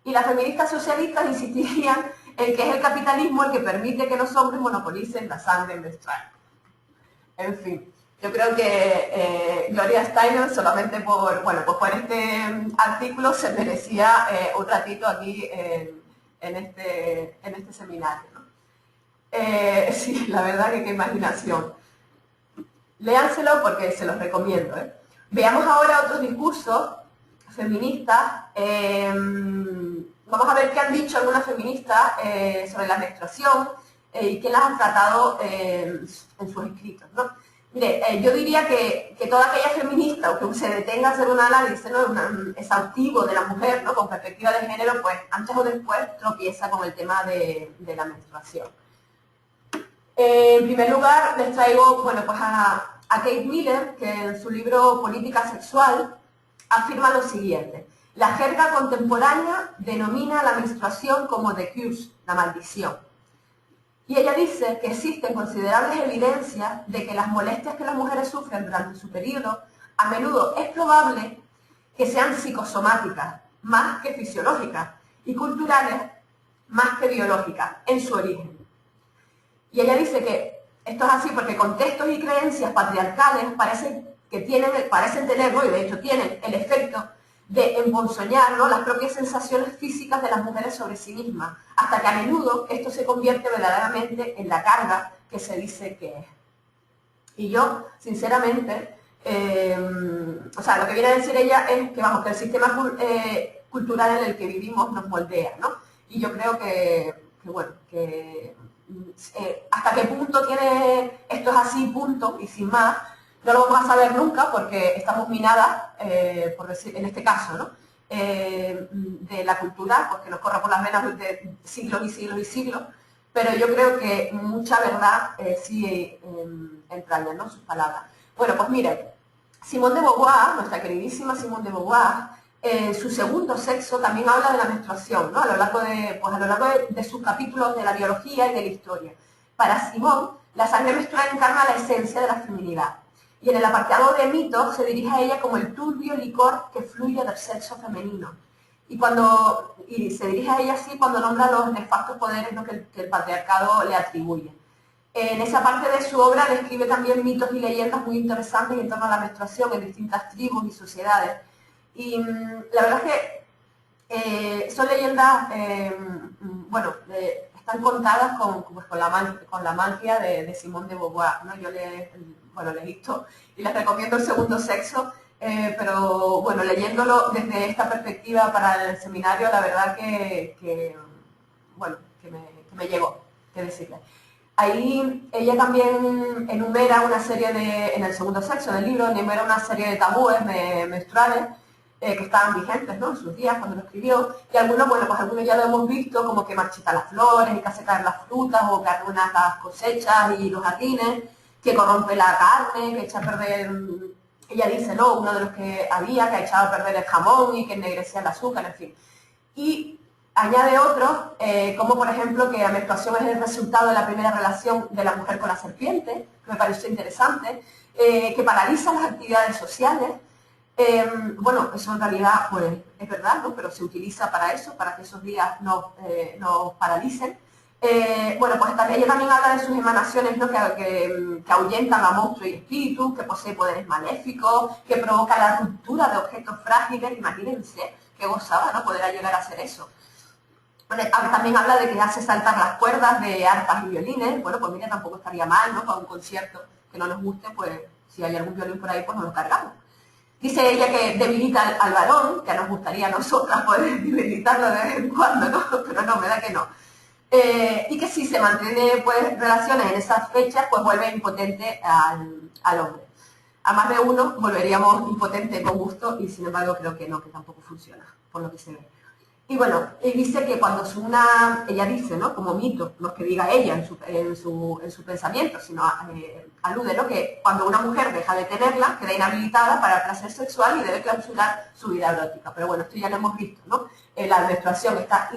Y las feministas socialistas insistirían en que es el capitalismo el que permite que los hombres monopolicen la sangre menstrual. En fin, yo creo que Gloria Steinem solamente por este artículo se merecía un ratito aquí en este seminario, ¿no? Sí, la verdad que qué imaginación. Léanselo porque se los recomiendo, ¿eh? Veamos ahora otros discursos feministas. Vamos a ver qué han dicho algunas feministas sobre la menstruación y quién las han tratado en sus escritos, ¿no? Mire, yo diría que toda aquella feminista o que se detenga a hacer un análisis, ¿no?, exhaustivo de la mujer, ¿no?, con perspectiva de género, pues antes o después tropieza con el tema de la menstruación. En primer lugar, les traigo a Kate Miller, que en su libro Política Sexual afirma lo siguiente: la jerga contemporánea denomina la menstruación como the curse, la maldición. Y ella dice que existen considerables evidencias de que las molestias que las mujeres sufren durante su periodo a menudo es probable que sean psicosomáticas más que fisiológicas y culturales más que biológicas en su origen. Y ella dice que esto es así porque contextos y creencias patriarcales parecen tener, ¿no? Y de hecho tienen el efecto de emponzoñar, ¿no?, las propias sensaciones físicas de las mujeres sobre sí mismas, hasta que a menudo esto se convierte verdaderamente en la carga que se dice que es. Y yo, sinceramente, o sea, lo que viene a decir ella es que, vamos, que el sistema cultural en el que vivimos nos moldea, ¿no? Y yo creo que hasta qué punto tiene esto es así, punto, y sin más, no lo vamos a saber nunca porque estamos minadas, por decir, en este caso, ¿no?, de la cultura, porque nos corre por las venas de siglos y siglos y siglos, pero yo creo que mucha verdad sí entraña, ¿no?, sus palabras. Bueno, pues miren, Simone de Beauvoir, nuestra queridísima Simone de Beauvoir, en su segundo sexo también habla de la menstruación, ¿no?, a lo largo de sus capítulos de la biología y de la historia. Para Simone, la sangre menstrual encarna la esencia de la feminidad. Y en el apartado de mitos se dirige a ella como el turbio licor que fluye del sexo femenino. Y se dirige a ella así cuando nombra los nefastos poderes, ¿no?, que el patriarcado le atribuye. En esa parte de su obra describe también mitos y leyendas muy interesantes en torno a la menstruación en distintas tribus y sociedades. Y la verdad es que son leyendas, bueno, están contadas con la magia de Simone de Beauvoir, ¿no? Yo le he visto y les recomiendo el segundo sexo, pero bueno, leyéndolo desde esta perspectiva para el seminario, la verdad que me llegó, qué decirle. Ahí ella también enumera una serie en el segundo sexo del libro, enumera una serie de tabúes menstruales que estaban vigentes, ¿no?, en sus días cuando lo escribió, y algunos, bueno, pues algunos ya lo hemos visto, como que marchitan las flores, y que hace caer las frutas, o que arruina las cosechas y los jardines, que corrompe la carne, que echa a perder, ella dice, ¿no?, uno de los que había, que echaba a perder el jamón y que ennegrecía el azúcar, en fin. Y añade otros, como por ejemplo que la menstruación es el resultado de la primera relación de la mujer con la serpiente, que me pareció interesante, que paraliza las actividades sociales. Bueno, eso en realidad pues es verdad, ¿no?, pero se utiliza para eso, para que esos días nos paralicen. Bueno, pues ella también habla de sus emanaciones, ¿no?, que ahuyentan a monstruos y espíritus, que posee poderes maléficos, que provoca la ruptura de objetos frágiles. Imagínense qué gozada, ¿no?, poder llegar a hacer eso. Bueno, también habla de que hace saltar las cuerdas de arpas y violines. Bueno, pues mira, tampoco estaría mal, ¿no?, para un concierto que no nos guste, pues si hay algún violín por ahí, pues nos lo cargamos. Dice ella que debilita al varón, que nos gustaría a nosotras poder debilitarlo de vez en cuando, ¿no?, pero no, me da que no. Y que si se mantiene, pues, relaciones en esas fechas, pues vuelve impotente al hombre. A más de uno volveríamos impotente con gusto y sin embargo creo que no, que tampoco funciona, por lo que se ve. Y bueno, dice que cuando ella dice, ¿no?, como mito, no es que diga ella en su pensamiento, sino alude, ¿no?, que cuando una mujer deja de tenerla, queda inhabilitada para el placer sexual y debe clausurar su vida erótica. Pero bueno, esto ya lo hemos visto, ¿no? La menstruación está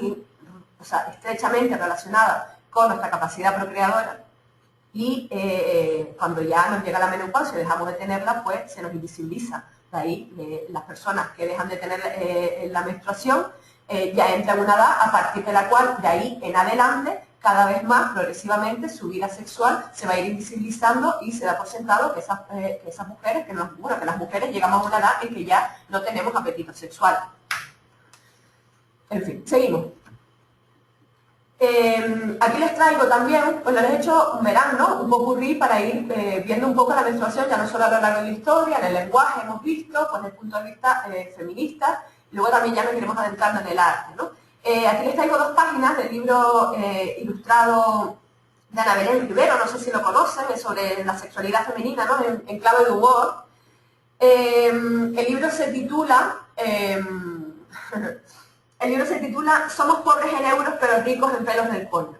estrechamente relacionada con nuestra capacidad procreadora y cuando ya nos llega la menopausia y dejamos de tenerla, pues se nos invisibiliza. De ahí las personas que dejan de tener la menstruación ya entran en una edad a partir de la cual, de ahí en adelante, cada vez más, progresivamente, su vida sexual se va a ir invisibilizando y se da por sentado que esas mujeres, que las mujeres llegamos a una edad en que ya no tenemos apetito sexual. En fin, seguimos. Aquí les traigo también, pues les he hecho, verán, ¿no?, un popurrí para ir viendo un poco la menstruación, ya no solo a lo largo de la historia, en el lenguaje hemos visto, pues desde el punto de vista feminista, y luego también ya nos iremos adentrando en el arte, ¿no? Aquí les traigo 2 páginas del libro ilustrado de Ana Belén Rivero, no sé si lo conocen, es sobre la sexualidad femenina, ¿no?, en clave de humor. El libro se titula Somos pobres en euros pero ricos en pelos del coño.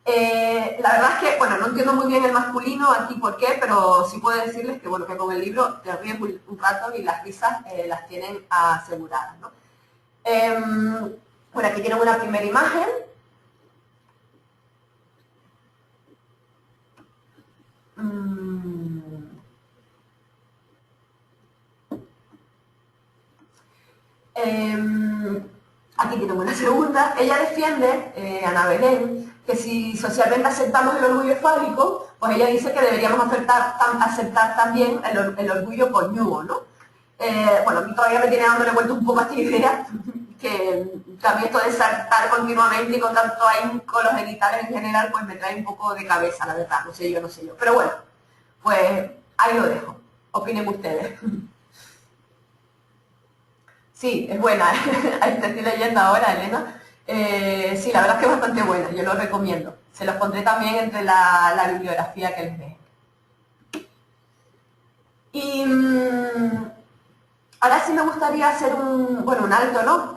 La verdad es que, bueno, no entiendo muy bien el masculino aquí por qué, pero sí puedo decirles que, bueno, que con el libro te ríes un rato y las risas las tienen aseguradas, ¿no? Bueno, aquí tienen una primera imagen. Aquí tenemos la segunda. Ella defiende, Ana Belén, que si socialmente aceptamos el orgullo fálico, pues ella dice que deberíamos aceptar también el orgullo coñudo, ¿no? Bueno, a mí todavía me tiene dándole vuelta un poco a esta idea, que también esto de saltar continuamente y con tanto ahínco los genitales en general, pues me trae un poco de cabeza, la verdad, no sé yo. Pero bueno, pues ahí lo dejo. Opinen ustedes. Sí, es buena, ahí te estoy leyendo ahora, Elena. Sí, la verdad es que es bastante buena, yo lo recomiendo. Se los pondré también entre la bibliografía que les deje. Y ahora sí me gustaría hacer un alto, ¿no?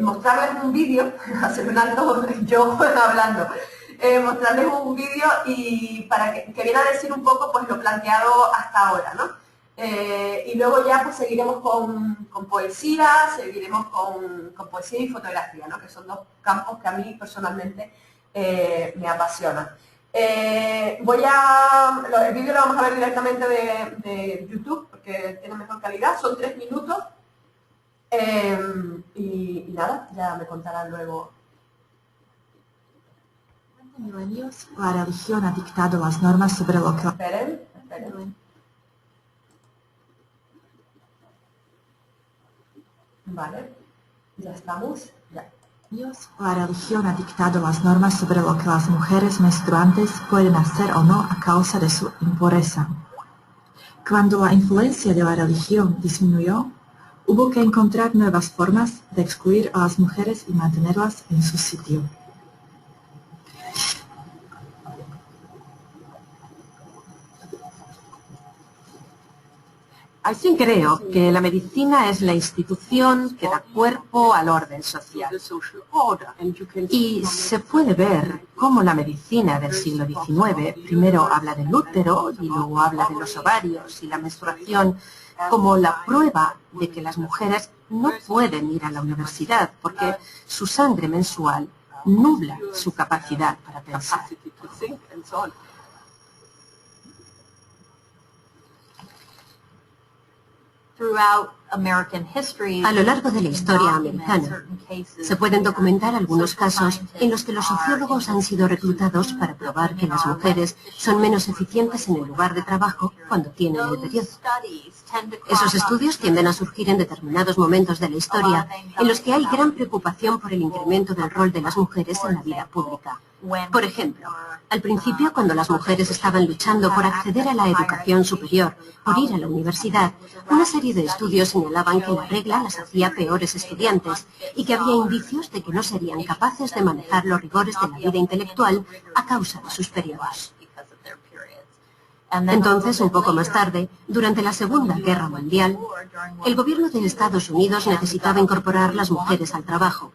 Mostrarles un vídeo, hacer un alto yo hablando, mostrarles un vídeo y para que viene a decir un poco pues lo planteado hasta ahora, ¿no? Y luego ya pues seguiremos con poesía, seguiremos con poesía y fotografía, ¿no? Que son dos campos que a mí personalmente me apasionan. El vídeo lo vamos a ver directamente de YouTube porque tiene mejor calidad, son 3 minutos y nada, ya me contarán luego. Durante milenios, la religión ha dictado las normas sobre lo que... Esperen. Vale, ya estamos, ya. La religión ha dictado las normas sobre lo que las mujeres menstruantes pueden hacer o no a causa de su impureza. Cuando la influencia de la religión disminuyó, hubo que encontrar nuevas formas de excluir a las mujeres y mantenerlas en su sitio. Así creo que la medicina es la institución que da cuerpo al orden social. Y se puede ver cómo la medicina del siglo XIX primero habla del útero y luego habla de los ovarios y la menstruación como la prueba de que las mujeres no pueden ir a la universidad porque su sangre mensual nubla su capacidad para pensar. A lo largo de la historia americana, se pueden documentar algunos casos en los que los sociólogos han sido reclutados para probar que las mujeres son menos eficientes en el lugar de trabajo cuando tienen el periodo. Esos estudios tienden a surgir en determinados momentos de la historia en los que hay gran preocupación por el incremento del rol de las mujeres en la vida pública. Por ejemplo, al principio, cuando las mujeres estaban luchando por acceder a la educación superior, por ir a la universidad, una serie de estudios señalaban que la regla las hacía peores estudiantes y que había indicios de que no serían capaces de manejar los rigores de la vida intelectual a causa de sus periodos. Entonces, un poco más tarde, durante la Segunda Guerra Mundial, el gobierno de Estados Unidos necesitaba incorporar las mujeres al trabajo.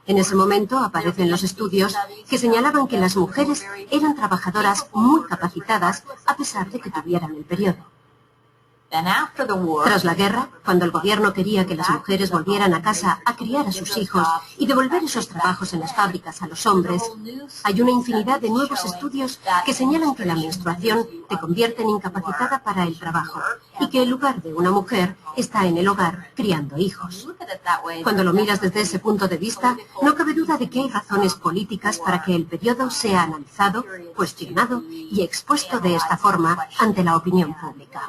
En ese momento aparecen los estudios que señalaban que las mujeres eran trabajadoras muy capacitadas a pesar de que tuvieran el periodo. Tras la guerra, cuando el gobierno quería que las mujeres volvieran a casa a criar a sus hijos y devolver esos trabajos en las fábricas a los hombres, hay una infinidad de nuevos estudios que señalan que la menstruación te convierte en incapacitada para el trabajo y que el lugar de una mujer está en el hogar criando hijos. Cuando lo miras desde ese punto de vista, no cabe duda de que hay razones políticas para que el periodo sea analizado, cuestionado y expuesto de esta forma ante la opinión pública.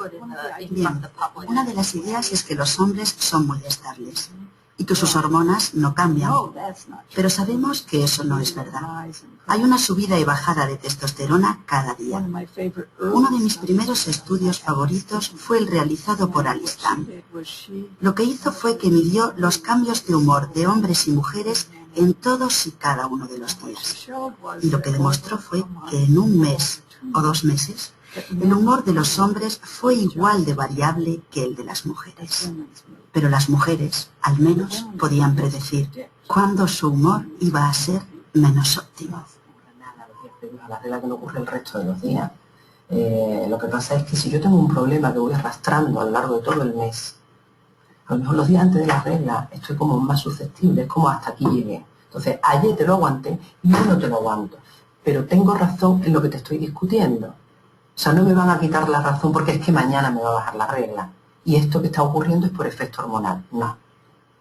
Bien, una de las ideas es que los hombres son muy estables y que sus hormonas no cambian. Pero sabemos que eso no es verdad. Hay una subida y bajada de testosterona cada día. Uno de mis primeros estudios favoritos fue el realizado por Alice Tam. Lo que hizo fue que midió los cambios de humor de hombres y mujeres en todos y cada uno de los días. Y lo que demostró fue que en un mes o 2 meses, el humor de los hombres fue igual de variable que el de las mujeres. Pero las mujeres, al menos, podían predecir cuándo su humor iba a ser menos óptimo. La regla que no ocurre el resto de los días. Lo que pasa es que si yo tengo un problema que voy arrastrando a lo largo de todo el mes, a lo mejor los días antes de la regla estoy como más susceptible, es como hasta aquí llegué. Entonces, ayer te lo aguanté y hoy no te lo aguanto. Pero tengo razón en lo que te estoy discutiendo. O sea, no me van a quitar la razón porque es que mañana me va a bajar la regla. Y esto que está ocurriendo es por efecto hormonal. No.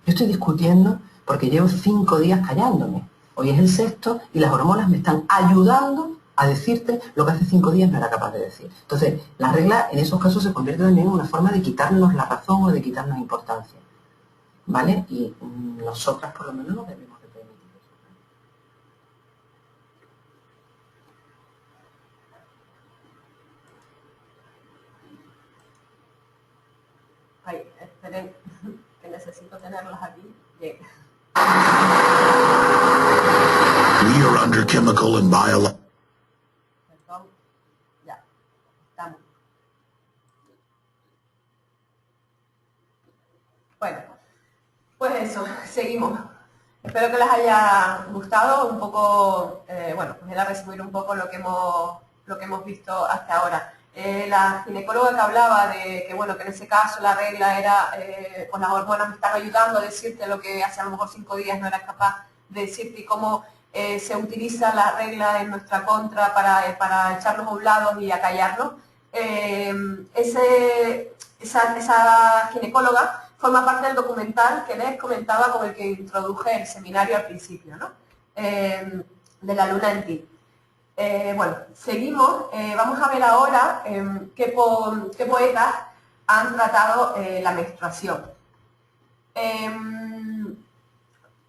Yo estoy discutiendo porque llevo 5 días callándome. Hoy es el sexto y las hormonas me están ayudando a decirte lo que hace 5 días no era capaz de decir. Entonces, la regla en esos casos se convierte también en una forma de quitarnos la razón o de quitarnos importancia. ¿Vale? Y nosotras por lo menos no debemos de permitir eso. Ay, esperen, que necesito tenerlas aquí. Bien. We are under chemical and biological. Perdón. Ya, estamos. Bueno, pues eso, seguimos. Espero que les haya gustado un poco, bueno, pues era resumir un poco lo que hemos visto hasta ahora. La ginecóloga que hablaba de que, bueno, que en ese caso la regla era, pues las hormonas me están ayudando a decirte lo que hace a lo mejor 5 días no era capaz de decirte, y cómo se utiliza la regla en nuestra contra para echarnos a un lado y acallarnos. Esa ginecóloga forma parte del documental que les comentaba, con el que introduje el seminario al principio, ¿no? De la luna en ti. Bueno, seguimos. Vamos a ver ahora qué poetas han tratado la menstruación.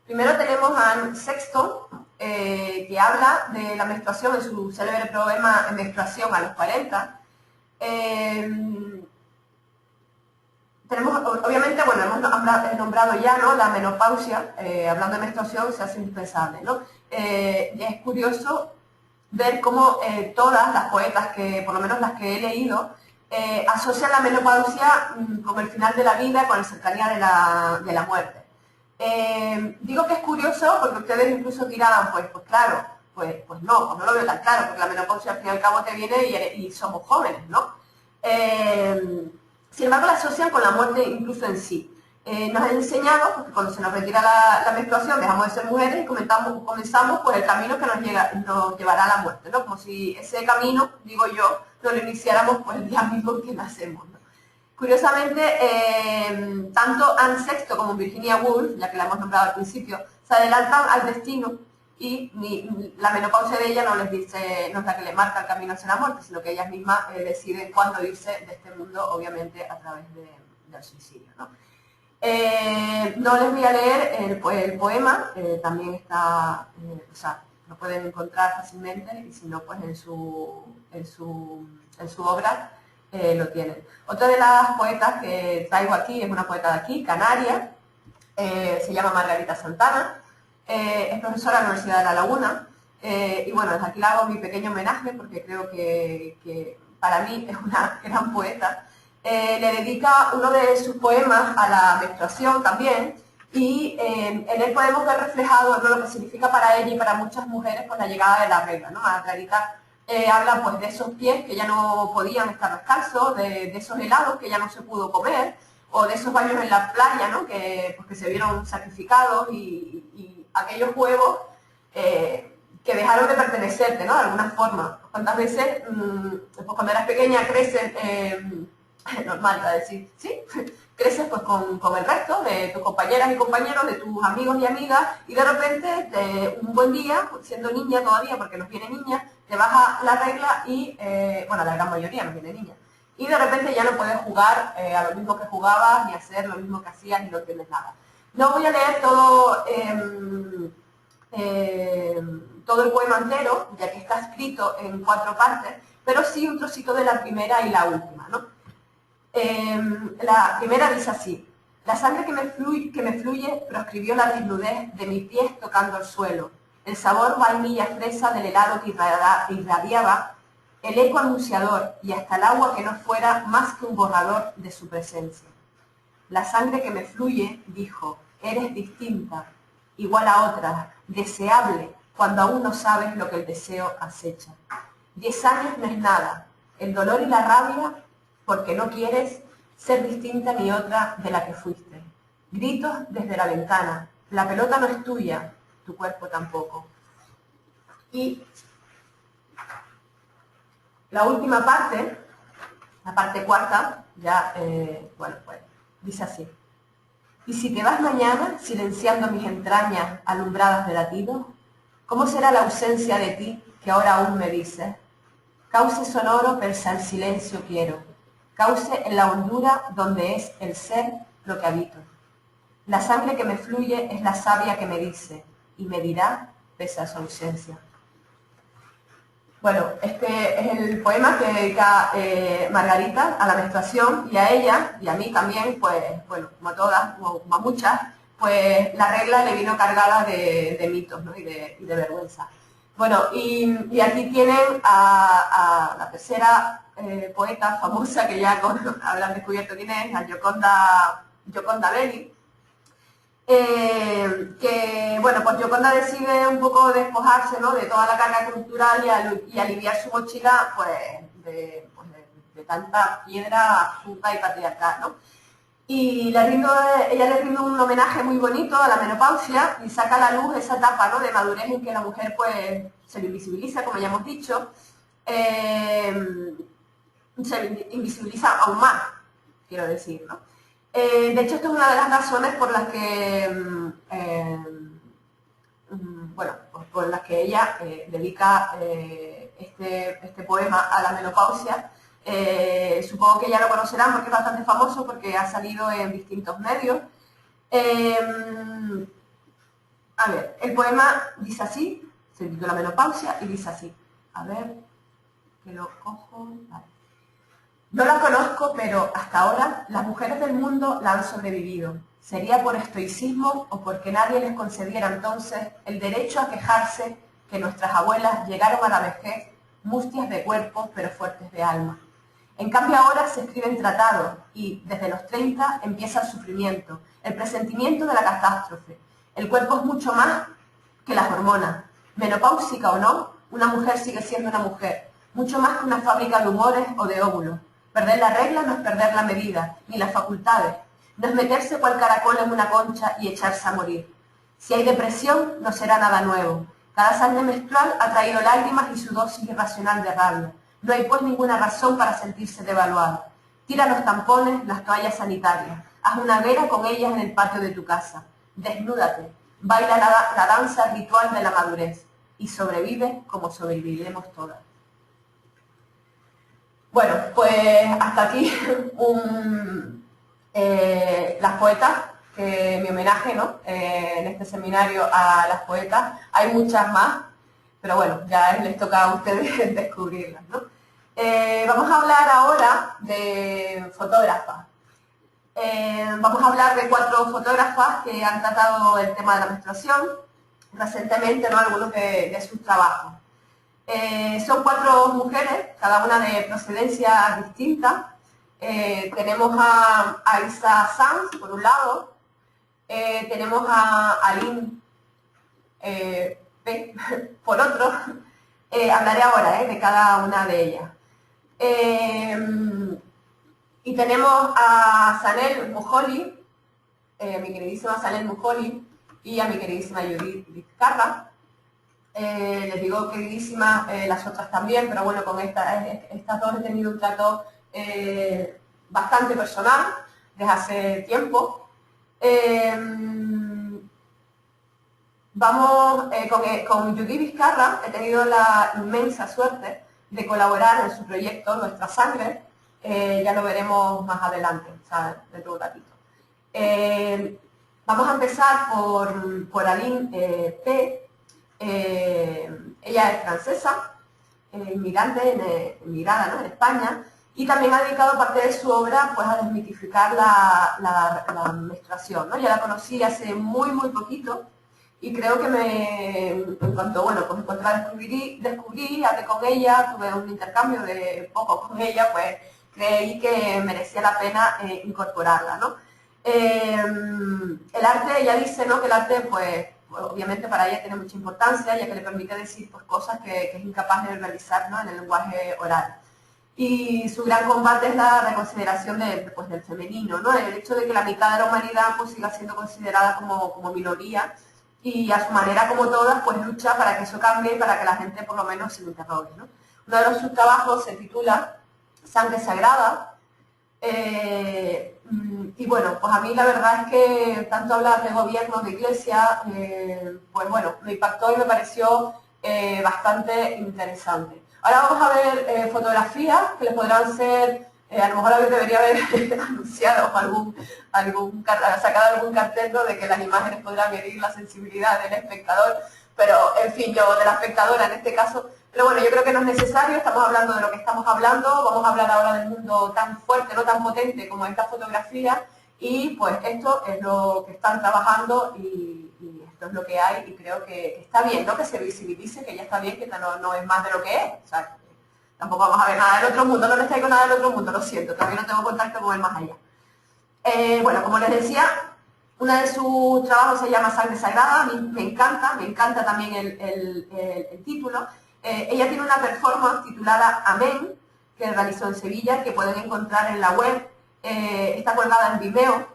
Primero tenemos a Anne Sexton, que habla de la menstruación en su célebre poema Menstruación a los 40. Tenemos, obviamente, bueno, hemos nombrado ya, ¿no?, la menopausia. Hablando de menstruación se hace indispensable, ¿no? Y es curioso ver cómo todas las poetas, que por lo menos las que he leído, asocian la menopausia con el final de la vida, con la cercanía de la muerte. Digo que es curioso porque ustedes incluso dirán, pues claro, pues no lo veo tan claro, porque la menopausia al fin y al cabo te viene y somos jóvenes, ¿no? Sin embargo, la asocian con la muerte incluso en sí. Nos han enseñado, porque cuando se nos retira la menstruación dejamos de ser mujeres y comenzamos pues el camino que nos llevará a la muerte, ¿no? Como si ese camino, digo yo, lo iniciáramos pues el día mismo que nacemos, ¿no? Curiosamente, tanto Anne Sexton como Virginia Woolf, ya que la hemos nombrado al principio, se adelantan al destino, y la menopausia de ella no es la que le marca el camino hacia la muerte, sino que ellas mismas deciden cuándo irse de este mundo, obviamente a través del suicidio, ¿no? No les voy a leer el poema, también está, o sea, lo pueden encontrar fácilmente, y si no, pues en su obra lo tienen. Otra de las poetas que traigo aquí es una poeta de aquí, canaria, se llama Margarita Santana, es profesora de la Universidad de La Laguna, y bueno, desde aquí le hago mi pequeño homenaje porque creo que para mí es una gran poeta. Le dedica uno de sus poemas a la menstruación también, y en él podemos ver reflejado, ¿no?, lo que significa para ella y para muchas mujeres pues la llegada de la regla, ¿no? Margarita habla pues de esos pies que ya no podían estar descalzos, de esos helados que ya no se pudo comer, o de esos baños en la playa, ¿no?, que se vieron sacrificados, y aquellos huevos que dejaron de pertenecerte, ¿no?, de alguna forma. ¿Cuántas veces, pues cuando eras pequeña, creces, normal iba a decir, ¿sí? Creces pues con el resto de tus compañeras y compañeros, de tus amigos y amigas, y de repente, un buen día, siendo niña todavía, porque nos viene niña, te baja la regla y, bueno, la gran mayoría nos viene niña, y de repente ya no puedes jugar a lo mismo que jugabas, ni hacer lo mismo que hacías, ni no tienes nada. No voy a leer todo el poema entero, ya que está escrito en 4 partes, pero sí un trocito de la primera y la última, ¿no? La primera dice así: la sangre que me fluye proscribió la desnudez de mis pies tocando el suelo, el sabor vainilla fresa del helado que irradiaba, el eco anunciador, y hasta el agua que no fuera más que un borrador de su presencia. La sangre que me fluye, dijo, eres distinta, igual a otras, deseable, cuando aún no sabes lo que el deseo acecha. 10 años no es nada, el dolor y la rabia, porque no quieres ser distinta ni otra de la que fuiste. Gritos desde la ventana, la pelota no es tuya, tu cuerpo tampoco. Y la última parte, la parte cuarta, ya, bueno, pues, dice así: Y si te vas mañana, silenciando mis entrañas alumbradas de latidos, ¿cómo será la ausencia de ti que ahora aún me dices? Cauce sonoro persa el silencio quiero, cauce en la hondura donde es el ser lo que habito. La sangre que me fluye es la savia que me dice, y me dirá pese a su ausencia. Bueno, este es el poema que dedica Margarita a la menstruación, y a ella, y a mí también, pues, bueno, como a todas, como a muchas, pues la regla le vino cargada de mitos, ¿no? y de vergüenza. Bueno, y aquí tienen a la tercera poeta famosa que ya habrán descubierto quién es, a Gioconda Belli, que, bueno, pues Gioconda decide un poco despojarse, ¿no? de toda la carga cultural y aliviar su mochila, pues, de tanta piedra absurda y patriarcal, ¿no? Y ella le rinde un homenaje muy bonito a la menopausia y saca a la luz esa etapa, ¿no? de madurez en que la mujer, pues, se le invisibiliza, como ya hemos dicho, se invisibiliza aún más, quiero decir, ¿no? De hecho, esto es una de las razones por las que, bueno, pues por las que ella dedica este poema a la menopausia. Supongo que ya lo conocerán porque es bastante famoso, porque ha salido en distintos medios. A ver, el poema dice así, se titula Menopausia y dice así. A ver, que lo cojo. Vale. No la conozco, pero hasta ahora las mujeres del mundo la han sobrevivido. Sería por estoicismo o porque nadie les concediera entonces el derecho a quejarse que nuestras abuelas llegaron a la vejez mustias de cuerpo pero fuertes de alma. En cambio ahora se escriben tratados y desde los 30 empieza el sufrimiento, el presentimiento de la catástrofe. El cuerpo es mucho más que las hormonas. Menopáusica o no, una mujer sigue siendo una mujer, mucho más que una fábrica de humores o de óvulos. Perder la regla no es perder la medida, ni las facultades. No es meterse cual caracol en una concha y echarse a morir. Si hay depresión, no será nada nuevo. Cada sangre menstrual ha traído lágrimas y su dosis irracional de rabia. No hay pues ninguna razón para sentirse devaluado. Tira los tampones, las toallas sanitarias. Haz una vera con ellas en el patio de tu casa. Desnúdate. Baila la danza ritual de la madurez. Y sobrevive como sobreviviremos todas. Bueno, pues hasta aquí las poetas, mi homenaje, ¿no? En este seminario a las poetas. Hay muchas más, pero bueno, ya les toca a ustedes descubrirlas, ¿no? Vamos a hablar ahora de fotógrafas. Vamos a hablar de 4 fotógrafas que han tratado el tema de la menstruación recientemente, ¿no? Algunos de sus trabajos. Son 4 mujeres, cada una de procedencia distinta. Tenemos a Isa Sanz, por un lado. Tenemos a Aline P, por otro. Hablaré ahora de cada una de ellas. Y tenemos a Sanel Mujoli, mi queridísima Sanel Mujoli, y a mi queridísima Judith Vizcarra. Les digo queridísimas las otras también, pero bueno, con estas dos he tenido un trato bastante personal desde hace tiempo. Con Judith Vizcarra he tenido la inmensa suerte de colaborar en su proyecto Nuestra Sangre. Ya lo veremos más adelante, ¿sabes? Dentro de un ratito. Vamos a empezar por Aline P. Ella es francesa, inmigrada, ¿no? en España, y también ha dedicado parte de su obra, pues, a desmitificar la menstruación, ¿no? Ya la conocí hace muy poquito y creo que en cuanto la descubrí, hablé con ella, tuve un intercambio de poco con ella, pues creí que merecía la pena incorporarla, ¿no? El arte, ella dice, ¿no? que el arte, pues obviamente para ella tiene mucha importancia, ya que le permite decir pues, cosas que es incapaz de verbalizar, ¿no? en el lenguaje oral. Y su gran combate es la reconsideración del femenino, ¿no? El hecho de que la mitad de la humanidad pues, siga siendo considerada como minoría, y a su manera, como todas, pues lucha para que eso cambie y para que la gente por lo menos se lo interrogue, ¿no? Uno de sus trabajos se titula Sangre Sagrada, y bueno, pues a mí la verdad es que tanto hablar de gobiernos, de iglesia, pues bueno, me impactó y me pareció bastante interesante. Ahora vamos a ver fotografías que les podrán ser, a lo mejor debería haber anunciado sacado algún cartel, ¿no?, de que las imágenes podrán herir la sensibilidad del espectador, pero en fin, yo de la espectadora en este caso. Pero bueno, yo creo que no es necesario, estamos hablando de lo que estamos hablando, vamos a hablar ahora del mundo tan fuerte, no tan potente como esta fotografía, y pues esto es lo que están trabajando y esto es lo que hay, y creo que está bien, ¿no?, que se visibilice, que ya está bien, que no es más de lo que es. O sea, tampoco vamos a ver nada del otro mundo, no les traigo nada del otro mundo, lo siento, todavía no tengo contacto con el más allá. Bueno, como les decía, uno de sus trabajos se llama Sangre Sagrada, a mí me encanta también el título. Ella tiene una performance titulada Amén, que realizó en Sevilla, que pueden encontrar en la web, está colgada en Vimeo,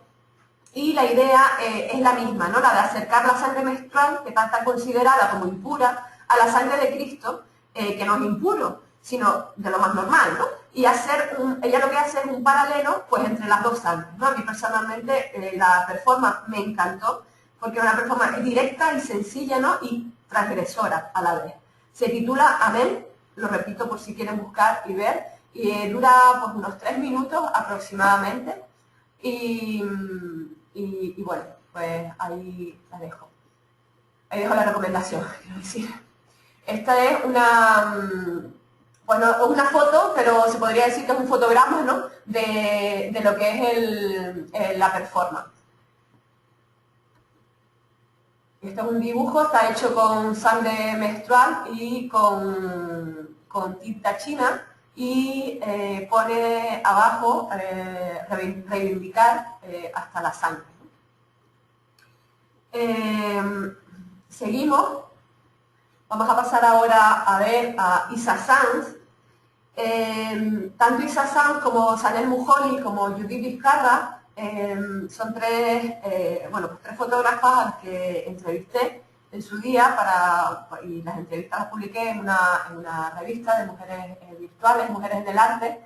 y la idea es la misma, ¿no?, la de acercar la sangre menstrual, que está considerada como impura, a la sangre de Cristo, que no es impuro, sino de lo más normal, ¿no? Y ella lo que hace es un paralelo, pues, entre las dos sangres, ¿no? A mí personalmente la performance me encantó, porque es una performance directa y sencilla, ¿no?, y transgresora a la vez. Se titula Amén, lo repito por si quieren buscar y ver, y dura pues unos 3 minutos aproximadamente, y bueno, pues ahí la dejo. Ahí dejo la recomendación, quiero decir. Esta es bueno, una foto, pero se podría decir que es un fotograma, ¿no?, de lo que es la performance. Este es un dibujo, está hecho con sangre menstrual y con tinta china, y pone abajo reivindicar hasta la sangre. Seguimos. Vamos a pasar ahora a ver a Isa Sanz. Tanto Isa Sanz como Sanel Mujoli como Judith Vizcarra son tres fotógrafas a las que entrevisté en su día y las entrevistas las publiqué en una revista de mujeres virtuales, Mujeres en el Arte.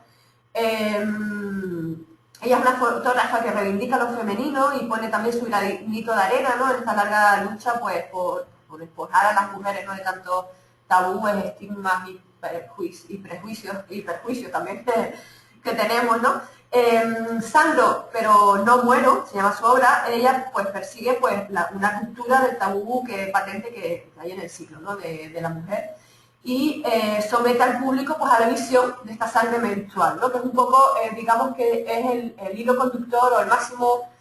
Ella es una fotógrafa que reivindica lo femenino y pone también su granito de arena, ¿no?, en esta larga lucha, pues, por despojar a las mujeres, ¿no?, de tantos tabúes, estigmas y perjuicios también que tenemos, ¿no? Sangro, pero no muero, se llama su obra. Ella pues persigue pues una ruptura del tabú patente que hay en el siglo, ¿no?, de la mujer, y somete al público pues a la visión de esta sangre menstrual, ¿no?, que es un poco, digamos que es el hilo conductor o el máximo,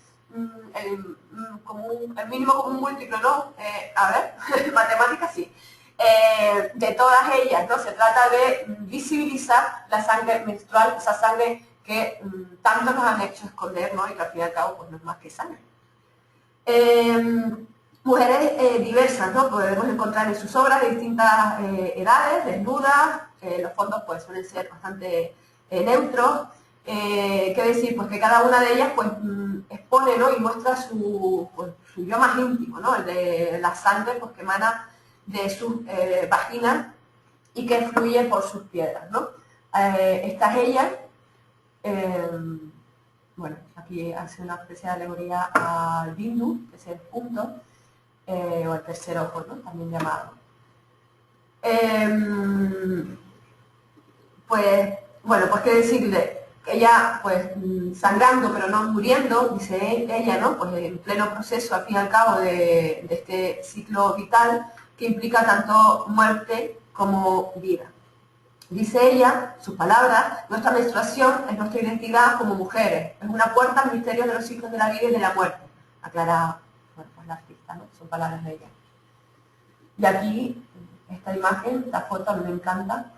el mínimo común múltiplo, ¿no? A ver, matemáticas sí. De todas ellas, ¿no? Se trata de visibilizar la sangre menstrual, esa sangre que tanto nos han hecho esconder, ¿no?, y que al fin y al cabo pues, no es más que sangre. Mujeres diversas, ¿no?, podemos encontrar en sus obras de distintas edades, desnudas, los fondos pues suelen ser bastante neutros. ¿Qué decir? Pues que cada una de ellas pues expone, ¿no?, y muestra su yo más íntimo, ¿no?, el de la sangre pues, que emana de sus vaginas y que fluye por sus piedras, ¿no? Esta es ella. Bueno, aquí hace una especie de alegoría al bindu, que es el punto, o el tercer ojo, ¿no?, también llamado. Pues, bueno, pues qué decirle, ella, pues, sangrando pero no muriendo, dice ella, ¿no?, pues en pleno proceso, al fin y al cabo, de este ciclo vital, que implica tanto muerte como vida. Dice ella, sus palabras, nuestra menstruación es nuestra identidad como mujeres, es una puerta al misterio de los ciclos de la vida y de la muerte, aclara, bueno, pues la artista, ¿no?, son palabras de ella. Y aquí, esta imagen, esta foto a mí me encanta.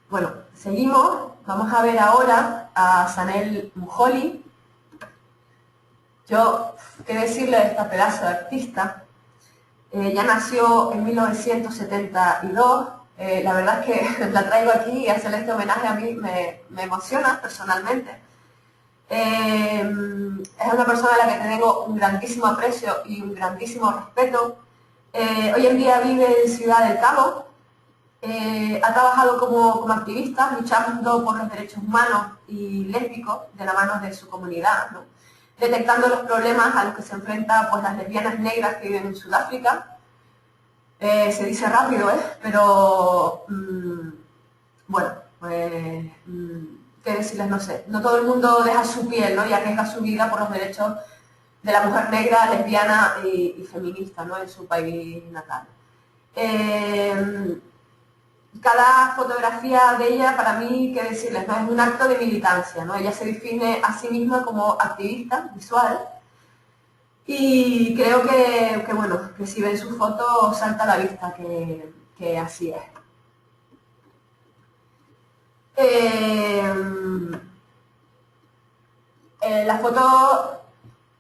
Bueno, seguimos, vamos a ver ahora a Sanel Mujoli. Yo, qué decirle de esta pedazo de artista. Ya nació en 1972, la verdad es que la traigo aquí y hacerle este homenaje a mí me emociona personalmente. Es una persona a la que tengo un grandísimo aprecio y un grandísimo respeto. Hoy en día vive en Ciudad del Cabo, Ha trabajado como activista, luchando por los derechos humanos y lésbicos de la mano de su comunidad, ¿no? Detectando los problemas a los que se enfrentan pues, las lesbianas negras que viven en Sudáfrica. Se dice rápido, pero bueno, pues qué decirles, no sé, no todo el mundo deja su piel, ¿no? Y arriesga su vida por los derechos de la mujer negra, lesbiana y feminista, ¿no? En su país natal. Cada fotografía de ella, para mí, qué decirles, ¿no? Es un acto de militancia, ¿no? Ella se define a sí misma como activista visual y creo que bueno, que si ven su foto salta a la vista que así es. La foto,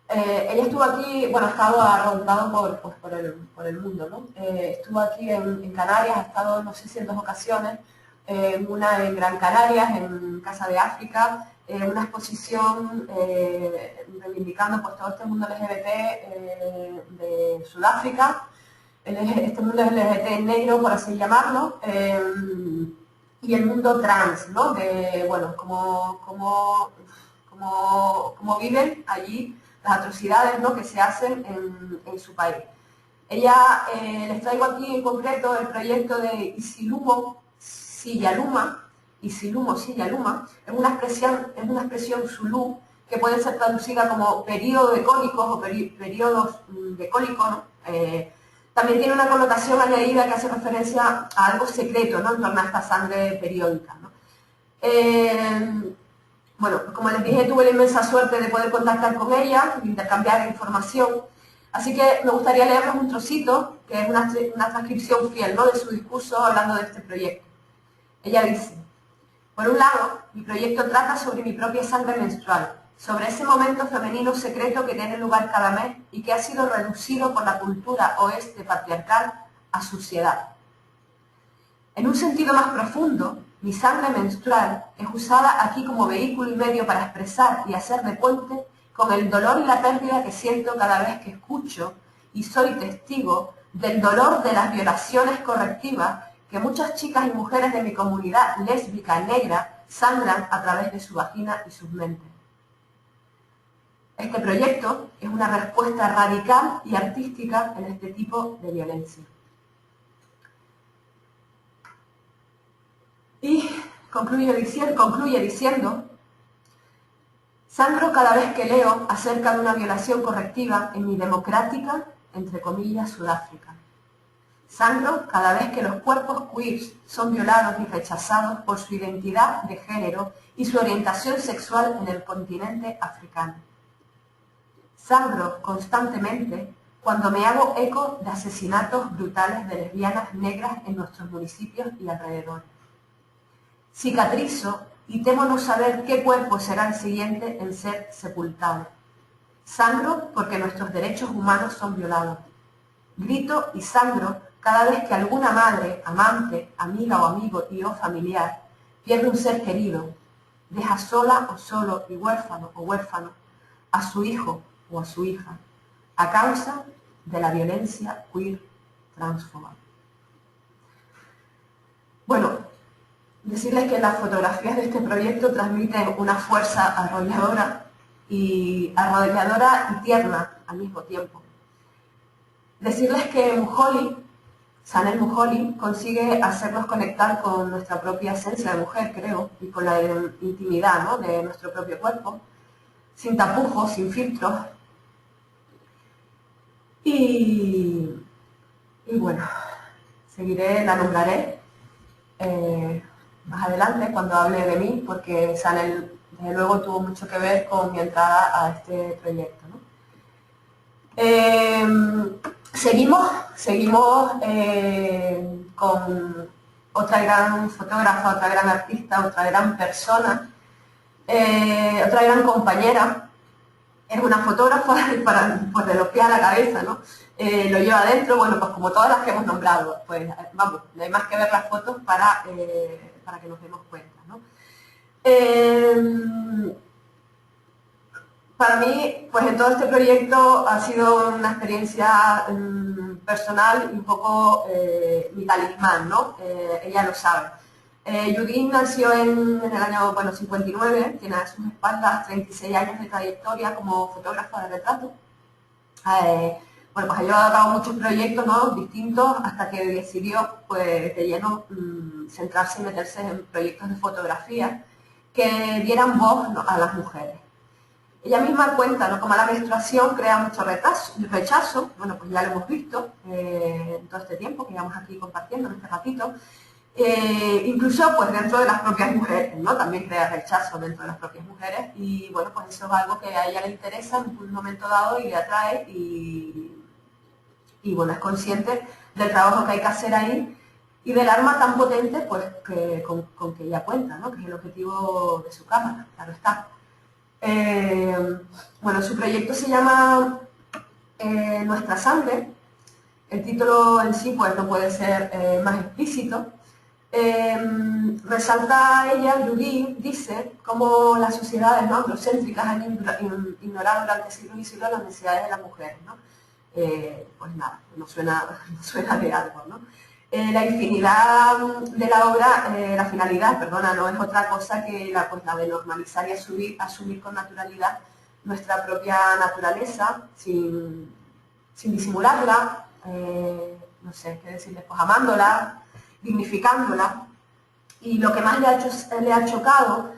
ella estuvo aquí, bueno, ha estado rondado por el mundo, ¿no? Estuvo aquí en Canarias, ha estado, no sé si en 2 ocasiones, una en Gran Canarias, en Casa de África, una exposición reivindicando pues, todo este mundo LGBT de Sudáfrica, este mundo LGBT negro, por así llamarlo, y el mundo trans, ¿no? De, bueno, cómo viven allí las atrocidades, ¿no? Que se hacen en su país. Ella, les traigo aquí en concreto el proyecto de Isilumo Siyaluma, Isilumo Siyaluma, es una expresión zulú que puede ser traducida como periodo de cólicos o periodos de cólico, ¿no? También tiene una connotación añadida que hace referencia a algo secreto, ¿no? En torno a esta sangre periódica, ¿no? Bueno, como les dije, tuve la inmensa suerte de poder contactar con ella, de intercambiar información, así que me gustaría leerles un trocito, que es una transcripción fiel, ¿no? De su discurso hablando de este proyecto. Ella dice: por un lado, mi proyecto trata sobre mi propia sangre menstrual, sobre ese momento femenino secreto que tiene lugar cada mes y que ha sido reducido por la cultura oeste patriarcal a suciedad. En un sentido más profundo, mi sangre menstrual es usada aquí como vehículo y medio para expresar y hacer de puente con el dolor y la pérdida que siento cada vez que escucho y soy testigo del dolor de las violaciones correctivas que muchas chicas y mujeres de mi comunidad lésbica negra sangran a través de su vagina y sus mentes. Este proyecto es una respuesta radical y artística en este tipo de violencia. Y concluye diciendo: sangro cada vez que leo acerca de una violación correctiva en mi democrática, entre comillas, Sudáfrica. Sangro cada vez que los cuerpos queers son violados y rechazados por su identidad de género y su orientación sexual en el continente africano. Sangro constantemente cuando me hago eco de asesinatos brutales de lesbianas negras en nuestros municipios y alrededores. Cicatrizo y temo no saber qué cuerpo será el siguiente en ser sepultado. Sangro porque nuestros derechos humanos son violados. Grito y sangro cada vez que alguna madre, amante, amiga o amigo y o familiar pierde un ser querido, deja sola o solo y huérfano o huérfano a su hijo o a su hija, a causa de la violencia queer transfoba. Bueno, decirles que las fotografías de este proyecto transmiten una fuerza arrolladora y tierna al mismo tiempo. Decirles que Sanel Muholi, consigue hacernos conectar con nuestra propia esencia de mujer, creo, y con la intimidad, ¿no? De nuestro propio cuerpo, sin tapujos, sin filtros. Y bueno, la nombraré más adelante cuando hable de mí, porque Sanel desde luego tuvo mucho que ver con mi entrada a este proyecto, ¿no? Seguimos con otra gran fotógrafa, otra gran artista, otra gran persona, otra gran compañera. Es una fotógrafa pues de los pies a la cabeza, ¿no? Lo lleva adentro, bueno, pues como todas las que hemos nombrado, pues vamos, no hay más que ver las fotos para que nos demos cuenta, ¿no? Para mí, pues en todo este proyecto ha sido una experiencia personal y un poco mi talismán, ¿no? Ella lo sabe. Judith nació en el año 59, tiene a sus espaldas 36 años de trayectoria como fotógrafa de retrato. Bueno, pues ha llevado a cabo muchos proyectos, ¿no?, distintos, hasta que decidió, pues, de lleno centrarse y meterse en proyectos de fotografía que dieran voz, ¿no?, a las mujeres. Ella misma cuenta, ¿no?, cómo la menstruación crea mucho rechazo, bueno, pues ya lo hemos visto en todo este tiempo que llevamos aquí compartiendo en este ratito, incluso pues dentro de las propias mujeres, ¿no?, también crea rechazo dentro de las propias mujeres, y bueno, pues eso es algo que a ella le interesa en un momento dado y le atrae, y bueno, es consciente del trabajo que hay que hacer ahí y del arma tan potente, pues, con que ella cuenta, ¿no?, que es el objetivo de su cámara, claro está. Bueno, su proyecto se llama Nuestra Sangre. El título en sí, pues, no puede ser más explícito. Resalta ella, Judith, dice, cómo las sociedades, ¿no?, androcéntricas han ignorado durante siglos y siglos las necesidades de las mujeres, ¿no? Pues nada, no suena de algo, ¿no? La infinidad de la obra, la finalidad, perdona, no es otra cosa que la de normalizar y asumir con naturalidad nuestra propia naturaleza, sin disimularla, no sé qué decirles, pues amándola, dignificándola. Y lo que más le ha chocado